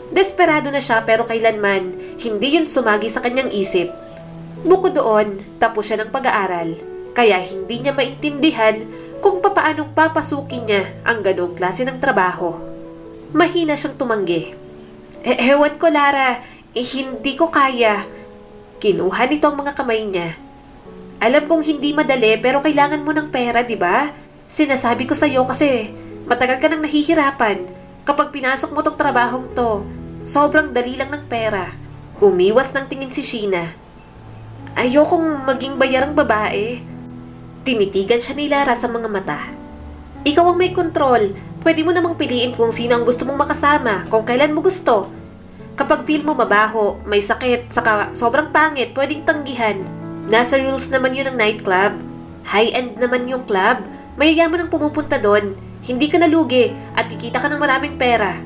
Desperado na siya pero kailanman hindi yun sumagi sa kanyang isip. Bukod doon, tapos siya ng pag-aaral. Kaya hindi niya maintindihan kung papaanong papasukin niya ang ganong klase ng trabaho. Mahina siyang tumanggi. Ewan ko, Lara. Hindi ko kaya." Kinuha nito ang mga kamay niya. "Alam kong hindi madali pero kailangan mo ng pera, di ba? Sinasabi ko sa'yo kasi matagal ka nang nahihirapan. Kapag pinasok mo tong trabahong to, sobrang dali lang ng pera." Umiwas ng tingin si Sheena. "Ayokong maging bayarang babae." Tinitigan siya ni Lara sa mga mata. "Ikaw ang may kontrol. Pwede mo namang piliin kung sino ang gusto mong makasama, kung kailan mo gusto. Kapag feel mo mabaho, may sakit, saka sobrang pangit, pwedeng tanggihan. Nasa rules naman yun ng nightclub. High-end naman yung club. Mayayaman ang pumupunta doon. Hindi ka nalugi at kikita ka ng maraming pera.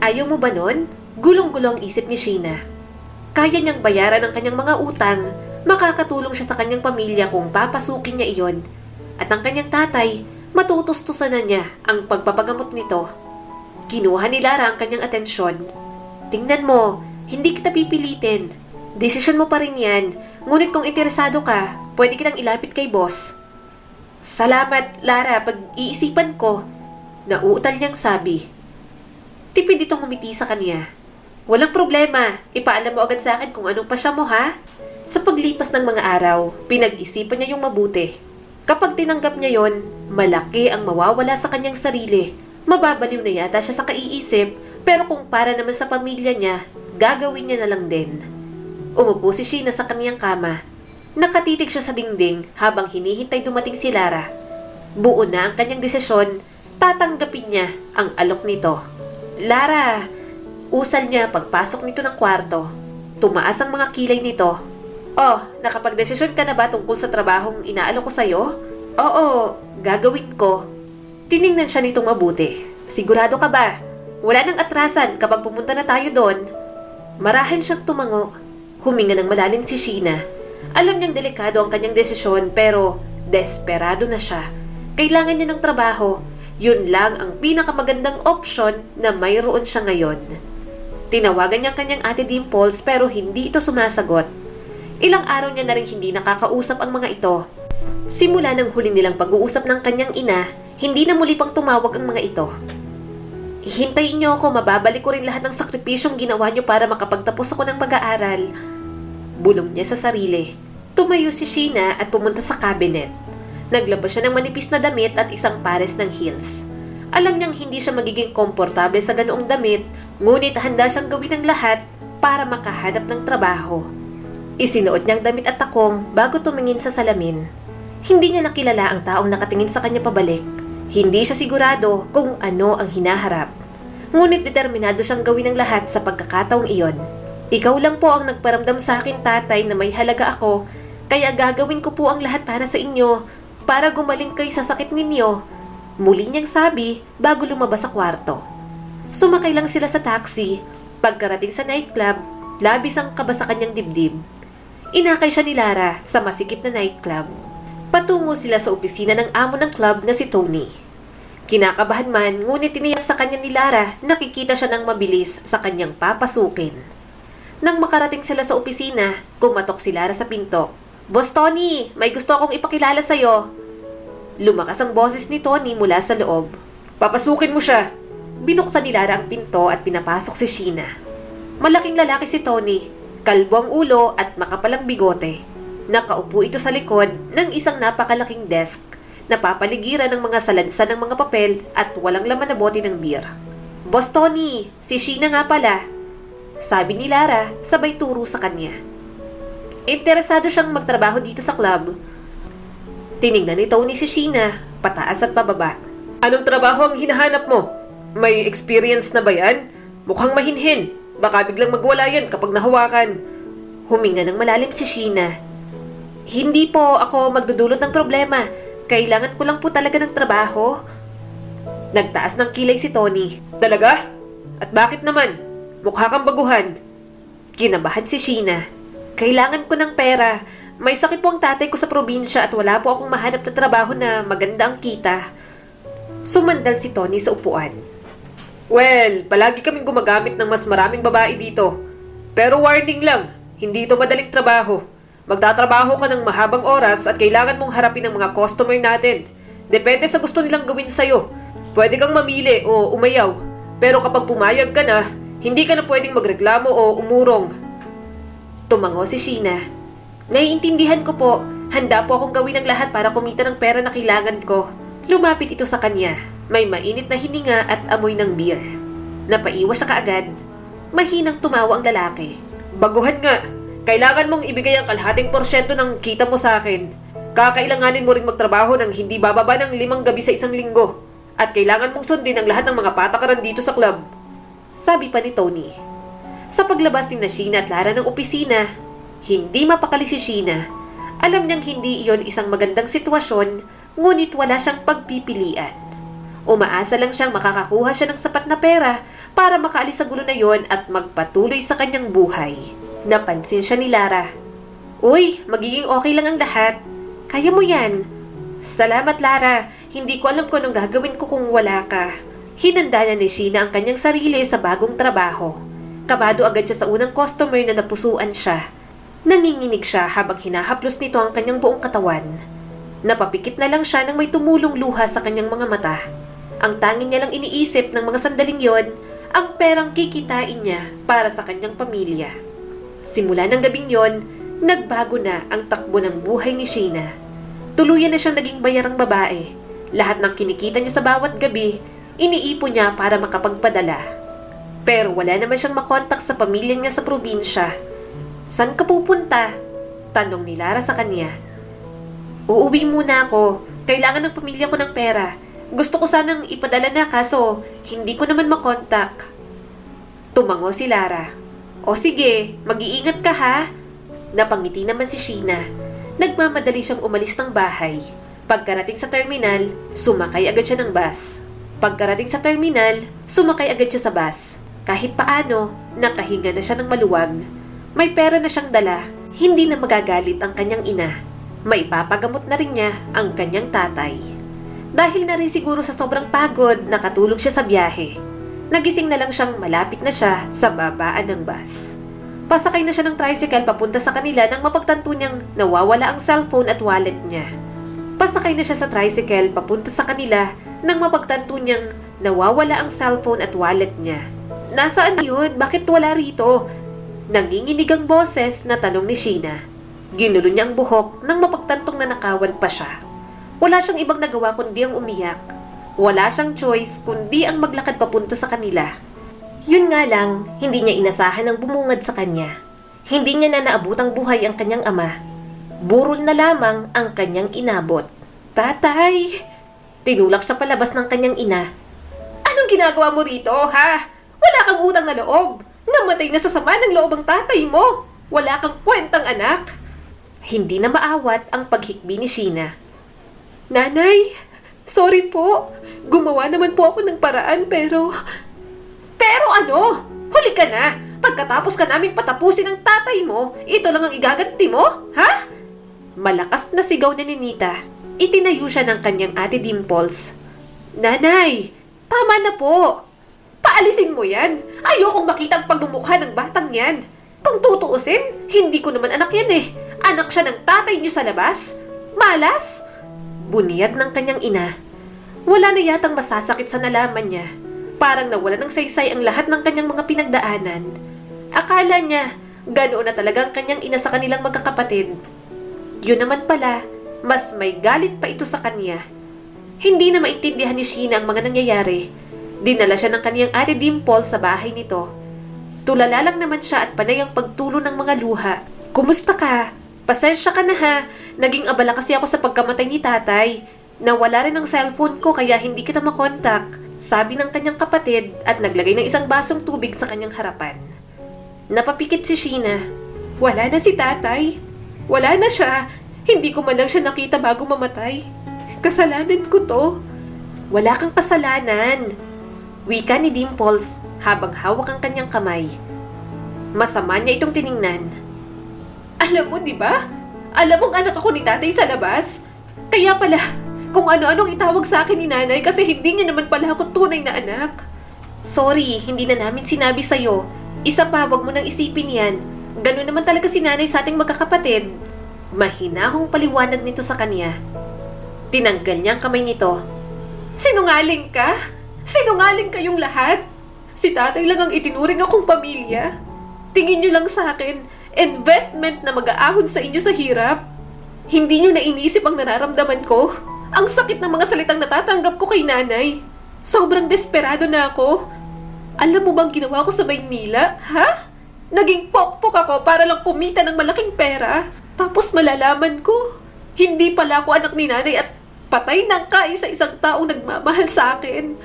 Ayaw mo ba nun?" Gulong-gulong isip ni Sheena. Kaya niyang bayaran ang kanyang mga utang. Makakatulong siya sa kanyang pamilya kung papasukin niya iyon. At ang kanyang tatay, matutustusan na niya ang pagpapagamot nito. Kinuha ni Lara ang kanyang atensyon. "Tingnan mo, hindi kita pipilitin. Desisyon mo pa rin yan. Ngunit kung interesado ka, pwede kitang ilapit kay boss." "Salamat, Lara, pag-iisipan ko." Nauutal niyang sabi. Tipid itong ngumiti sa kanya. "Walang problema, ipaalam mo agad sa akin kung anong pasya mo, ha?" Sa paglipas ng mga araw, pinag-isipan niya yung mabuti. Kapag tinanggap niya yon, malaki ang mawawala sa kanyang sarili. Mababaliw na yata siya sa kaiisip, pero kung para naman sa pamilya niya, gagawin niya na lang din. Umupo si Sheena sa kanyang kama. Nakatitig siya sa dingding habang hinihintay dumating si Lara. Buo na ang kanyang desisyon, tatanggapin niya ang alok nito. "Lara!" Usal niya pagpasok nito ng kwarto. Tumaas ang mga kilay nito. "Oh, nakapagdesisyon ka na ba tungkol sa trabahong inaalok ko sa'yo?" "Oo, gagawin ko." Tiningnan siya nitong mabuti. "Sigurado ka ba? Wala nang atrasan kapag pumunta na tayo doon." Marahil siyang tumango. Huminga ng malalim si Sheena. Alam niyang delikado ang kanyang desisyon pero desperado na siya. Kailangan niya ng trabaho. Yun lang ang pinakamagandang opsyon na mayroon siya ngayon. Tinawagan niya ang kanyang ate Dimples pero hindi ito sumasagot. Ilang araw niya na rin hindi nakakausap ang mga ito. Simula ng huli nilang pag-uusap ng kanyang ina, hindi na muli pang tumawag ang mga ito. "Hintayin niyo ako, mababalik ko rin lahat ng sakripisyong ginawa niyo para makapagtapos ako ng pag-aaral." Bulong niya sa sarili. Tumayo si Sheena at pumunta sa cabinet. Naglabas siya ng manipis na damit at isang pares ng heels. Alam niyang hindi siya magiging komportable sa ganoong damit, ngunit handa siyang gawin ang lahat para makahanap ng trabaho. Isinuot niyang damit at takong bago tumingin sa salamin. Hindi niya nakilala ang taong nakatingin sa kanya pabalik. Hindi siya sigurado kung ano ang hinaharap. Ngunit determinado siyang gawin ang lahat sa pagkakataong iyon. Ikaw lang po ang nagparamdam sa akin, tatay, na may halaga ako, kaya gagawin ko po ang lahat para sa inyo, para gumaling kayo sa sakit ninyo. Muli niyang sabi bago lumabas sa kwarto. Sumakay lang sila sa taxi. Pagkarating sa nightclub, labis ang kaba sa kanyang dibdib. Inakay siya ni Lara sa masikip na nightclub. Patungo sila sa opisina ng amo ng club na si Tony. Kinakabahan man, ngunit tiniyak sa kanya ni Lara, nakikita siya ng mabilis sa kanyang papasukin. Nang makarating sila sa opisina, kumatok si Lara sa pinto. "Boss Tony, may gusto akong ipakilala sa'yo." Lumakas ang boses ni Tony mula sa loob. "Papasukin mo siya." Binuksan ni Lara ang pinto at pinapasok si Sheena. Malaking lalaki si Tony, kalbo ang ulo at makapalang bigote. Nakaupo ito sa likod ng isang napakalaking desk, napapaligiran ng mga salansan ng mga papel at walang laman na bote ng beer. "Boss Tony, si Sheena nga pala," sabi ni Lara sabay turo sa kanya. Interesado siyang magtrabaho dito sa club. Tiningnan ni Tony si Sheena, pataas at pababa. "Anong trabaho ang hinahanap mo? May experience na ba yan? Mukhang mahinhin. Baka biglang magwala yan kapag nahawakan." Huminga ng malalim si Sheena. "Hindi po ako magdudulot ng problema. Kailangan ko lang po talaga ng trabaho." Nagtaas ng kilay si Tony. "Talaga? At bakit naman? Mukha kang baguhan." Kinabahan si Sheena. "Kailangan ko ng pera. May sakit po ang tatay ko sa probinsya at wala po akong mahanap na trabaho na maganda ang kita." Sumandal si Tony sa upuan. "Well, palagi kaming gumagamit ng mas maraming babae dito. Pero warning lang, hindi ito madaling trabaho. Magtatrabaho ka ng mahabang oras at kailangan mong harapin ang mga customer natin. Depende sa gusto nilang gawin sa'yo. Pwede kang mamili o umayaw. Pero kapag pumayag ka na, hindi ka na pwedeng magreklamo o umurong." Tumango si Sheena. "Naiintindihan ko po. Handa po akong gawin ang lahat para kumita ng pera na kailangan ko." Lumapit ito sa kanya. May mainit na hininga at amoy ng beer. Napaiwas siya kaagad. Mahinang tumawa ang lalaki. "Baguhan nga. Kailangan mong ibigay ang kalahating porsyento ng kita mo sa akin. Kakailanganin mo rin magtrabaho ng hindi bababa ng 5 gabi sa isang linggo. At kailangan mong sundin ang lahat ng mga patakaran dito sa club," sabi pa ni Tony. Sa paglabas ni Sheena at Lara ng opisina, hindi mapakali si Sheena. Alam niyang hindi iyon isang magandang sitwasyon, ngunit wala siyang pagpipilian. Umaasa lang siyang makakakuha siya ng sapat na pera para makaalis sa gulo na yon at magpatuloy sa kanyang buhay. Napansin siya ni Lara. "Uy, magiging okay lang ang lahat. Kaya mo yan." "Salamat, Lara. Hindi ko alam kung anong gagawin ko kung wala ka." Hinanda na ni Sheena ang kanyang sarili sa bagong trabaho. Kabado agad siya sa unang customer na napusuan siya. Nanginginig siya habang hinahaplos nito ang kanyang buong katawan. Napapikit na lang siya nang may tumulong luha sa kanyang mga mata. Ang tanging niya lang iniisip ng mga sandaling yon, ang perang kikitain niya para sa kanyang pamilya. Simula ng gabing yon, nagbago na ang takbo ng buhay ni Sheena. Tuluyan na siyang naging bayarang babae. Lahat ng kinikita niya sa bawat gabi, iniipon niya para makapagpadala. Pero wala naman siyang makontak sa pamilya niya sa probinsya. "Saan ka pupunta?" tanong ni Lara sa kanya. "Uuwi muna ako. Kailangan ng pamilya ko ng pera. Gusto ko sanang ipadala na kaso hindi ko naman makontak." Tumango si Lara. "O sige, mag-iingat ka ha." Napangiti naman si Sheena. Nagmamadali siyang umalis ng bahay. Pagkarating sa terminal, sumakay agad siya ng bus. Pagkarating sa terminal, sumakay agad siya sa bus. Kahit paano, nakahinga na siya ng maluwag. May pera na siyang dala. Hindi na magagalit ang kanyang ina. Maipapagamot na rin niya ang kanyang tatay. Dahil na rin siguro sa sobrang pagod, nakatulog siya sa biyahe. Nagising na lang siyang malapit na siya sa babaan ng bus. Pasakay na siya ng tricycle papunta sa kanila nang mapagtanto niyang nawawala ang cellphone at wallet niya. Pasakay na siya sa tricycle papunta sa kanila nang mapagtanto niyang nawawala ang cellphone at wallet niya. "Nasaan yun? Bakit wala rito?" Nanginginig ang boses na tanong ni Sheena. Ginulo niya ang buhok nang mapagtantong nanakawan pa siya. Wala siyang ibang nagawa kundi ang umiyak. Wala siyang choice kundi ang maglakad papunta sa kanila. Yun nga lang, hindi niya inasahan ang bumungad sa kanya. Hindi niya na naabutang buhay ang kanyang ama. Burol na lamang ang kanyang inabot. "Tatay!" Tinulak siya palabas ng kanyang ina. "Anong ginagawa mo rito, ha? Wala kang utang na loob. Namatay na sa sama ng loob ang tatay mo. Wala kang kwentang anak. Hindi na maawat ang paghikbi ni Sheena. Nanay, sorry po. Gumawa naman po ako ng paraan pero... Pero ano? Huli ka na. Pagkatapos ka naming patapusin ng tatay mo, ito lang ang igaganti mo? Ha? Malakas na sigaw ni Ninita. Itinayo siya ng kanyang ate Dimples. Nanay, tama na po. Paalisin mo yan. Ayokong makita ang pagmumukha ng batang yan. Kung tutuusin, hindi ko naman anak yan eh. Anak siya ng tatay niyo sa labas. Malas? Buniyag ng kanyang ina. Wala na yatang masasakit sa nalaman niya. Parang nawala ng saysay ang lahat ng kanyang mga pinagdaanan. Akala niya, ganoon na talaga ang kanyang ina sa kanilang magkakapatid. Yun naman pala, mas may galit pa ito sa kanya. Hindi na maintindihan ni Sheena ang mga nangyayari. Dinala siya ng kanyang ate Dimple sa bahay nito. Tulala lang naman siya at panay ang pagtulo ng mga luha. Kumusta ka? Pasensya ka na ha. Naging abala kasi ako sa pagkamatay ni tatay. Nawala rin ang cellphone ko kaya hindi kita makontak. Sabi ng kanyang kapatid at naglagay ng isang basong tubig sa kanyang harapan. Napapikit si Sheena. Wala na si tatay. Wala na siya. Hindi ko man lang siya nakita bago mamatay. Kasalanan ko to. Wala kang kasalanan. Wika ni Dimples habang hawak ang kanyang kamay. Masama niya itong tiningnan. Alam mo, di ba? Alam mong anak ako ni tatay sa labas? Kaya pala, kung ano-anong itawag sa akin ni nanay kasi hindi niya naman pala ako tunay na anak. Sorry, hindi na namin sinabi sa'yo. Isa pa, wag mo nang isipin yan. Ganun naman talaga si nanay sa ating magkakapatid. Mahinahong paliwanag nito sa kanya. Tinanggal niya ang kamay nito. Sinungaling ka? Sinungaling kayong lahat? Si tatay lang ang itinuring akong pamilya. Tingin niyo lang sa akin, investment na mag-aahon sa inyo sa hirap. Hindi niyo na inisip ang nararamdaman ko. Ang sakit ng mga salitang natatanggap ko kay nanay. Sobrang desperado na ako. Alam mo bang ginawa ko sa Maynila, ha? Naging pokpok ako para lang kumita ng malaking pera. Tapos malalaman ko, hindi pala ako anak ni nanay at patay ng kaisa-isang taong nagmamahal sa akin.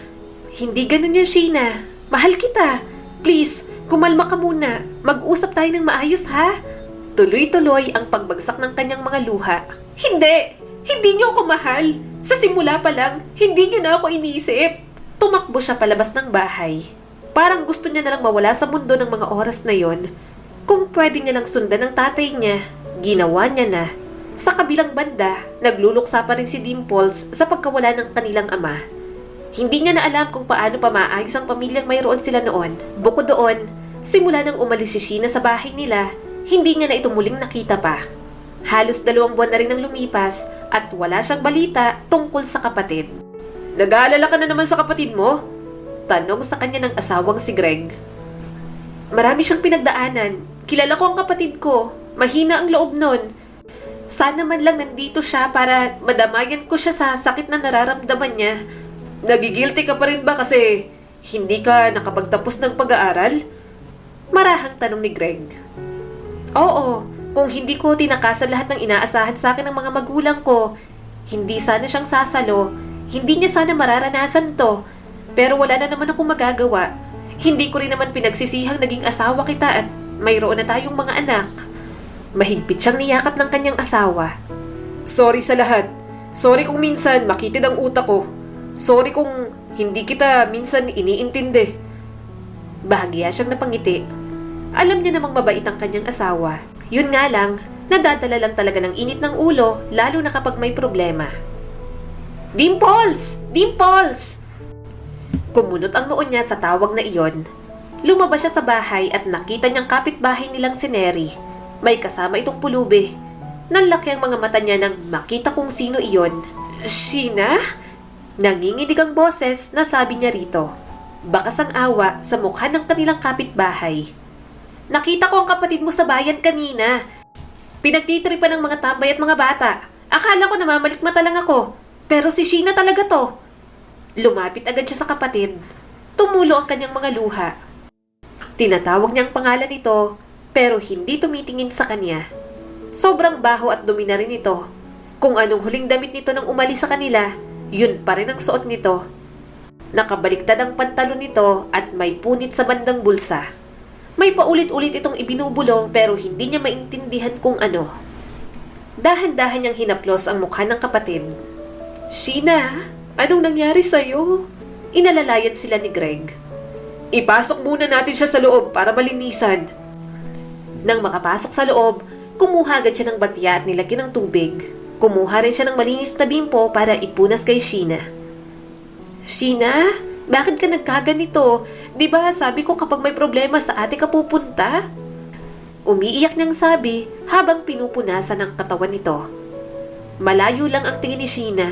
Hindi ganun yun, Sheena. Mahal kita. Please, kumalma ka muna. Mag-usap tayo ng maayos, ha? Tuloy-tuloy ang pagbagsak ng kanyang mga luha. Hindi! Hindi niyo ako mahal. Sa simula pa lang, hindi niyo na ako inisip. Tumakbo siya palabas ng bahay. Parang gusto niya na lang mawala sa mundo ng mga oras na yon. Kung pwede niya lang sundan ng tatay niya, ginawa niya na. Sa kabilang banda, nagluluksa pa rin si Dimples sa pagkawala ng kanilang ama. Hindi niya na alam kung paano pa maayos ang pamilyang mayroon sila noon. Bukod doon, simula nang umalis si Sheena sa bahay nila, hindi niya na ito muling nakita pa. Halos 2 buwan na rin ang lumipas at wala siyang balita tungkol sa kapatid. Nag-aalala ka na naman sa kapatid mo? Tanong sa kanya ng asawang si Greg. Marami siyang pinagdaanan. Kilala ko ang kapatid ko. Mahina ang loob nun. Sana man lang nandito siya para madamayan ko siya sa sakit na nararamdaman niya. Nagigilty ka pa rin ba kasi hindi ka nakapagtapos ng pag-aaral? Marahang tanong ni Greg. Oo, kung hindi ko tinakasan lahat ng inaasahan sa akin ng mga magulang ko, hindi sana siyang sasalo, hindi niya sana mararanasan to. Pero wala na naman akong magagawa. Hindi ko rin naman pinagsisihang naging asawa kita at mayroon na tayong mga anak. Mahigpit siyang niyakap ng kanyang asawa. Sorry sa lahat. Sorry kung minsan makitid ang utak ko. Sorry kung hindi kita minsan iniintindi. Bahagya siyang napangiti. Alam niya namang mabait ang kanyang asawa. Yun nga lang, nadadala lang talaga ng init ng ulo lalo na kapag may problema. Dimples! Dimples! Kumunot ang noon niya sa tawag na iyon. Lumabas siya sa bahay at nakita niyang kapitbahay nilang si Neri. May kasama itong pulubi. Nanlaki ang mga mata niya nang makita kung sino iyon. Sheena? Nanginginig ang boses na sabi niya rito. Bakas ang awa sa mukha ng kanilang kapitbahay. Nakita ko ang kapatid mo sa bayan kanina. Pinagtitripan ng mga tambay at mga bata. Akala ko namamalikmata lang ako. Pero si Sheena talaga to. Lumapit agad siya sa kapatid. Tumulo ang kanyang mga luha. Tinatawag niya ang pangalan nito, pero hindi tumitingin sa kanya. Sobrang baho at dumi na rin ito. Kung anong huling damit nito nang umalis sa kanila, yun pa rin ang suot nito. Nakabaliktad ang pantalon nito at may punit sa bandang bulsa. May paulit-ulit itong ibinubulong pero hindi niya maintindihan kung ano. Dahan-dahan niyang hinaplos ang mukha ng kapatid. Sheena, anong nangyari sa'yo? Inalalayan sila ni Greg. Ipasok muna natin siya sa loob para malinisan. Nang makapasok sa loob, kumuha agad siya ng batya at nilagyan ng tubig. Kumuha rin siya ng malinis na bimpo para ipunas kay Sheena. Sheena, bakit ka nagkaganito? Di ba sabi ko kapag may problema sa ate ka pupunta? Umiiyak niyang sabi habang pinupunasan ang katawan nito. Malayo lang ang tingin ni Sheena.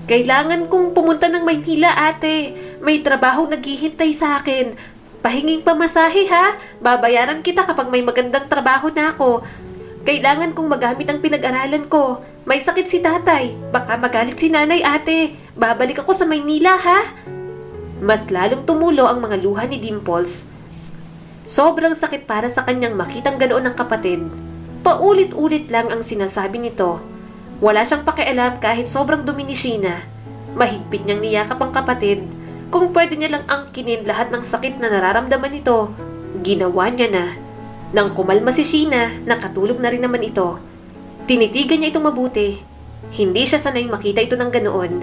Kailangan kong pumunta ng Maynila, ate. May trabaho naghihintay sa akin. Pahinging pamasahe ha. Babayaran kita kapag may magandang trabaho na ako. Kailangan kong magamit ang pinag-aralan ko. May sakit si tatay. Baka magalit si nanay, ate. Babalik ako sa Maynila ha. Mas lalong tumulo ang mga luha ni Dimples. Sobrang sakit para sa kanyang makitang ganoon ng kapatid. Paulit-ulit lang ang sinasabi nito. Wala siyang pakialam kahit sobrang dumi ni Sheena. Mahigpit niyang niyakap ang kapatid. Kung pwede niya lang angkinin lahat ng sakit na nararamdaman nito, ginawa niya na. Nang kumalma si Sheena, nakatulog na rin naman ito. Tinitigan niya itong mabuti. Hindi siya sanay makita ito ng ganoon.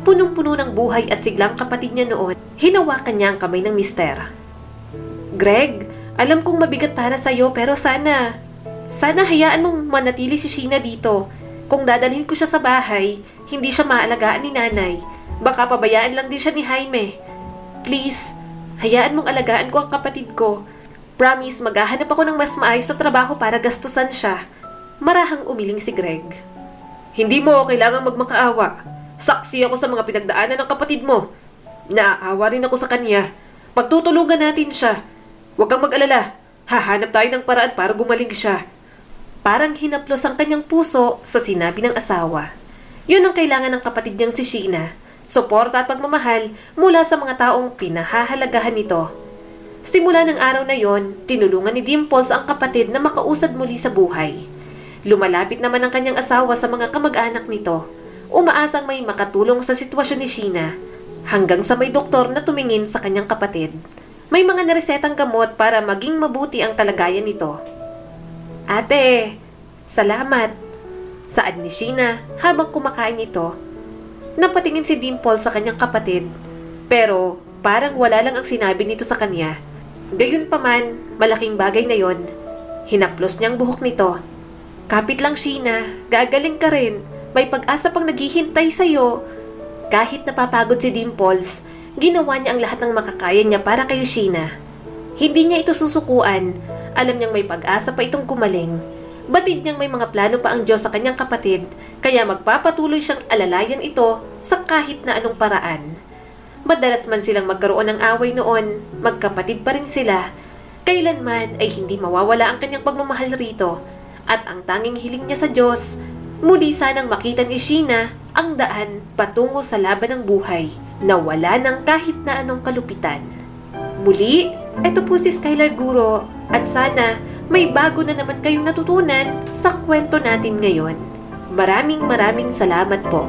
Punong-puno ng buhay at siglang kapatid niya noon. Hinawakan niya ang kamay ng mister. Greg, alam kong mabigat para sa'yo pero sana hayaan mong manatili si Sheena dito. Kung dadalhin ko siya sa bahay, hindi siya maalagaan ni nanay. Baka pabayaan lang din siya ni Jaime. Please, hayaan mong alagaan ko ang kapatid ko. Promise, maghahanap ako ng mas maayos na trabaho para gastusan siya. Marahang umiling si Greg. Hindi mo kailangang magmakaawa. Saksi ako sa mga pinagdaanan ng kapatid mo. Naaawa rin ako sa kanya. Pagtutulungan natin siya. Huwag kang mag-alala. Hahanap tayo ng paraan para gumaling siya. Parang hinaplos ang kanyang puso sa sinabi ng asawa. Yun ang kailangan ng kapatid niyang si Sheena. Suporta at pagmamahal mula sa mga taong pinahahalagahan nito. Simula ng araw na yon, tinulungan ni Dimples ang kapatid na makausad muli sa buhay. Lumalapit naman ang kanyang asawa sa mga kamag-anak nito. Umaasang may makatulong sa sitwasyon ni Sheena. Hanggang sa may doktor na tumingin sa kanyang kapatid. May mga naresetang gamot para maging mabuti ang kalagayan nito. Ate, salamat. Saad ni Sheena habang kumakain ito. Napatingin si Dimple sa kanyang kapatid. Pero parang wala lang ang sinabi nito sa kanya. Gayunpaman, malaking bagay na yon. Hinaplos niyang buhok nito. Kapit lang Sheena, gagaling ka rin. May pag-asa pang naghihintay sa'yo. Kahit napapagod si Dimples, ginawa niya ang lahat ng makakaya niya para kay Sheena. Hindi niya ito susukuan. Alam niyang may pag-asa pa itong kumaling. Batid niyang may mga plano pa ang Diyos sa kanyang kapatid, kaya magpapatuloy siyang alalayan ito sa kahit na anong paraan. Madalas man silang magkaroon ng away noon, magkapatid pa rin sila. Kailanman ay hindi mawawala ang kanyang pagmamahal rito. At ang tanging hiling niya sa Diyos, muli sanang makita ni Sheena ang daan patungo sa laban ng buhay na wala ng kahit na anong kalupitan. Muli, ito po si Skylar Guro at sana may bago na naman kayong natutunan sa kwento natin ngayon. Maraming salamat po.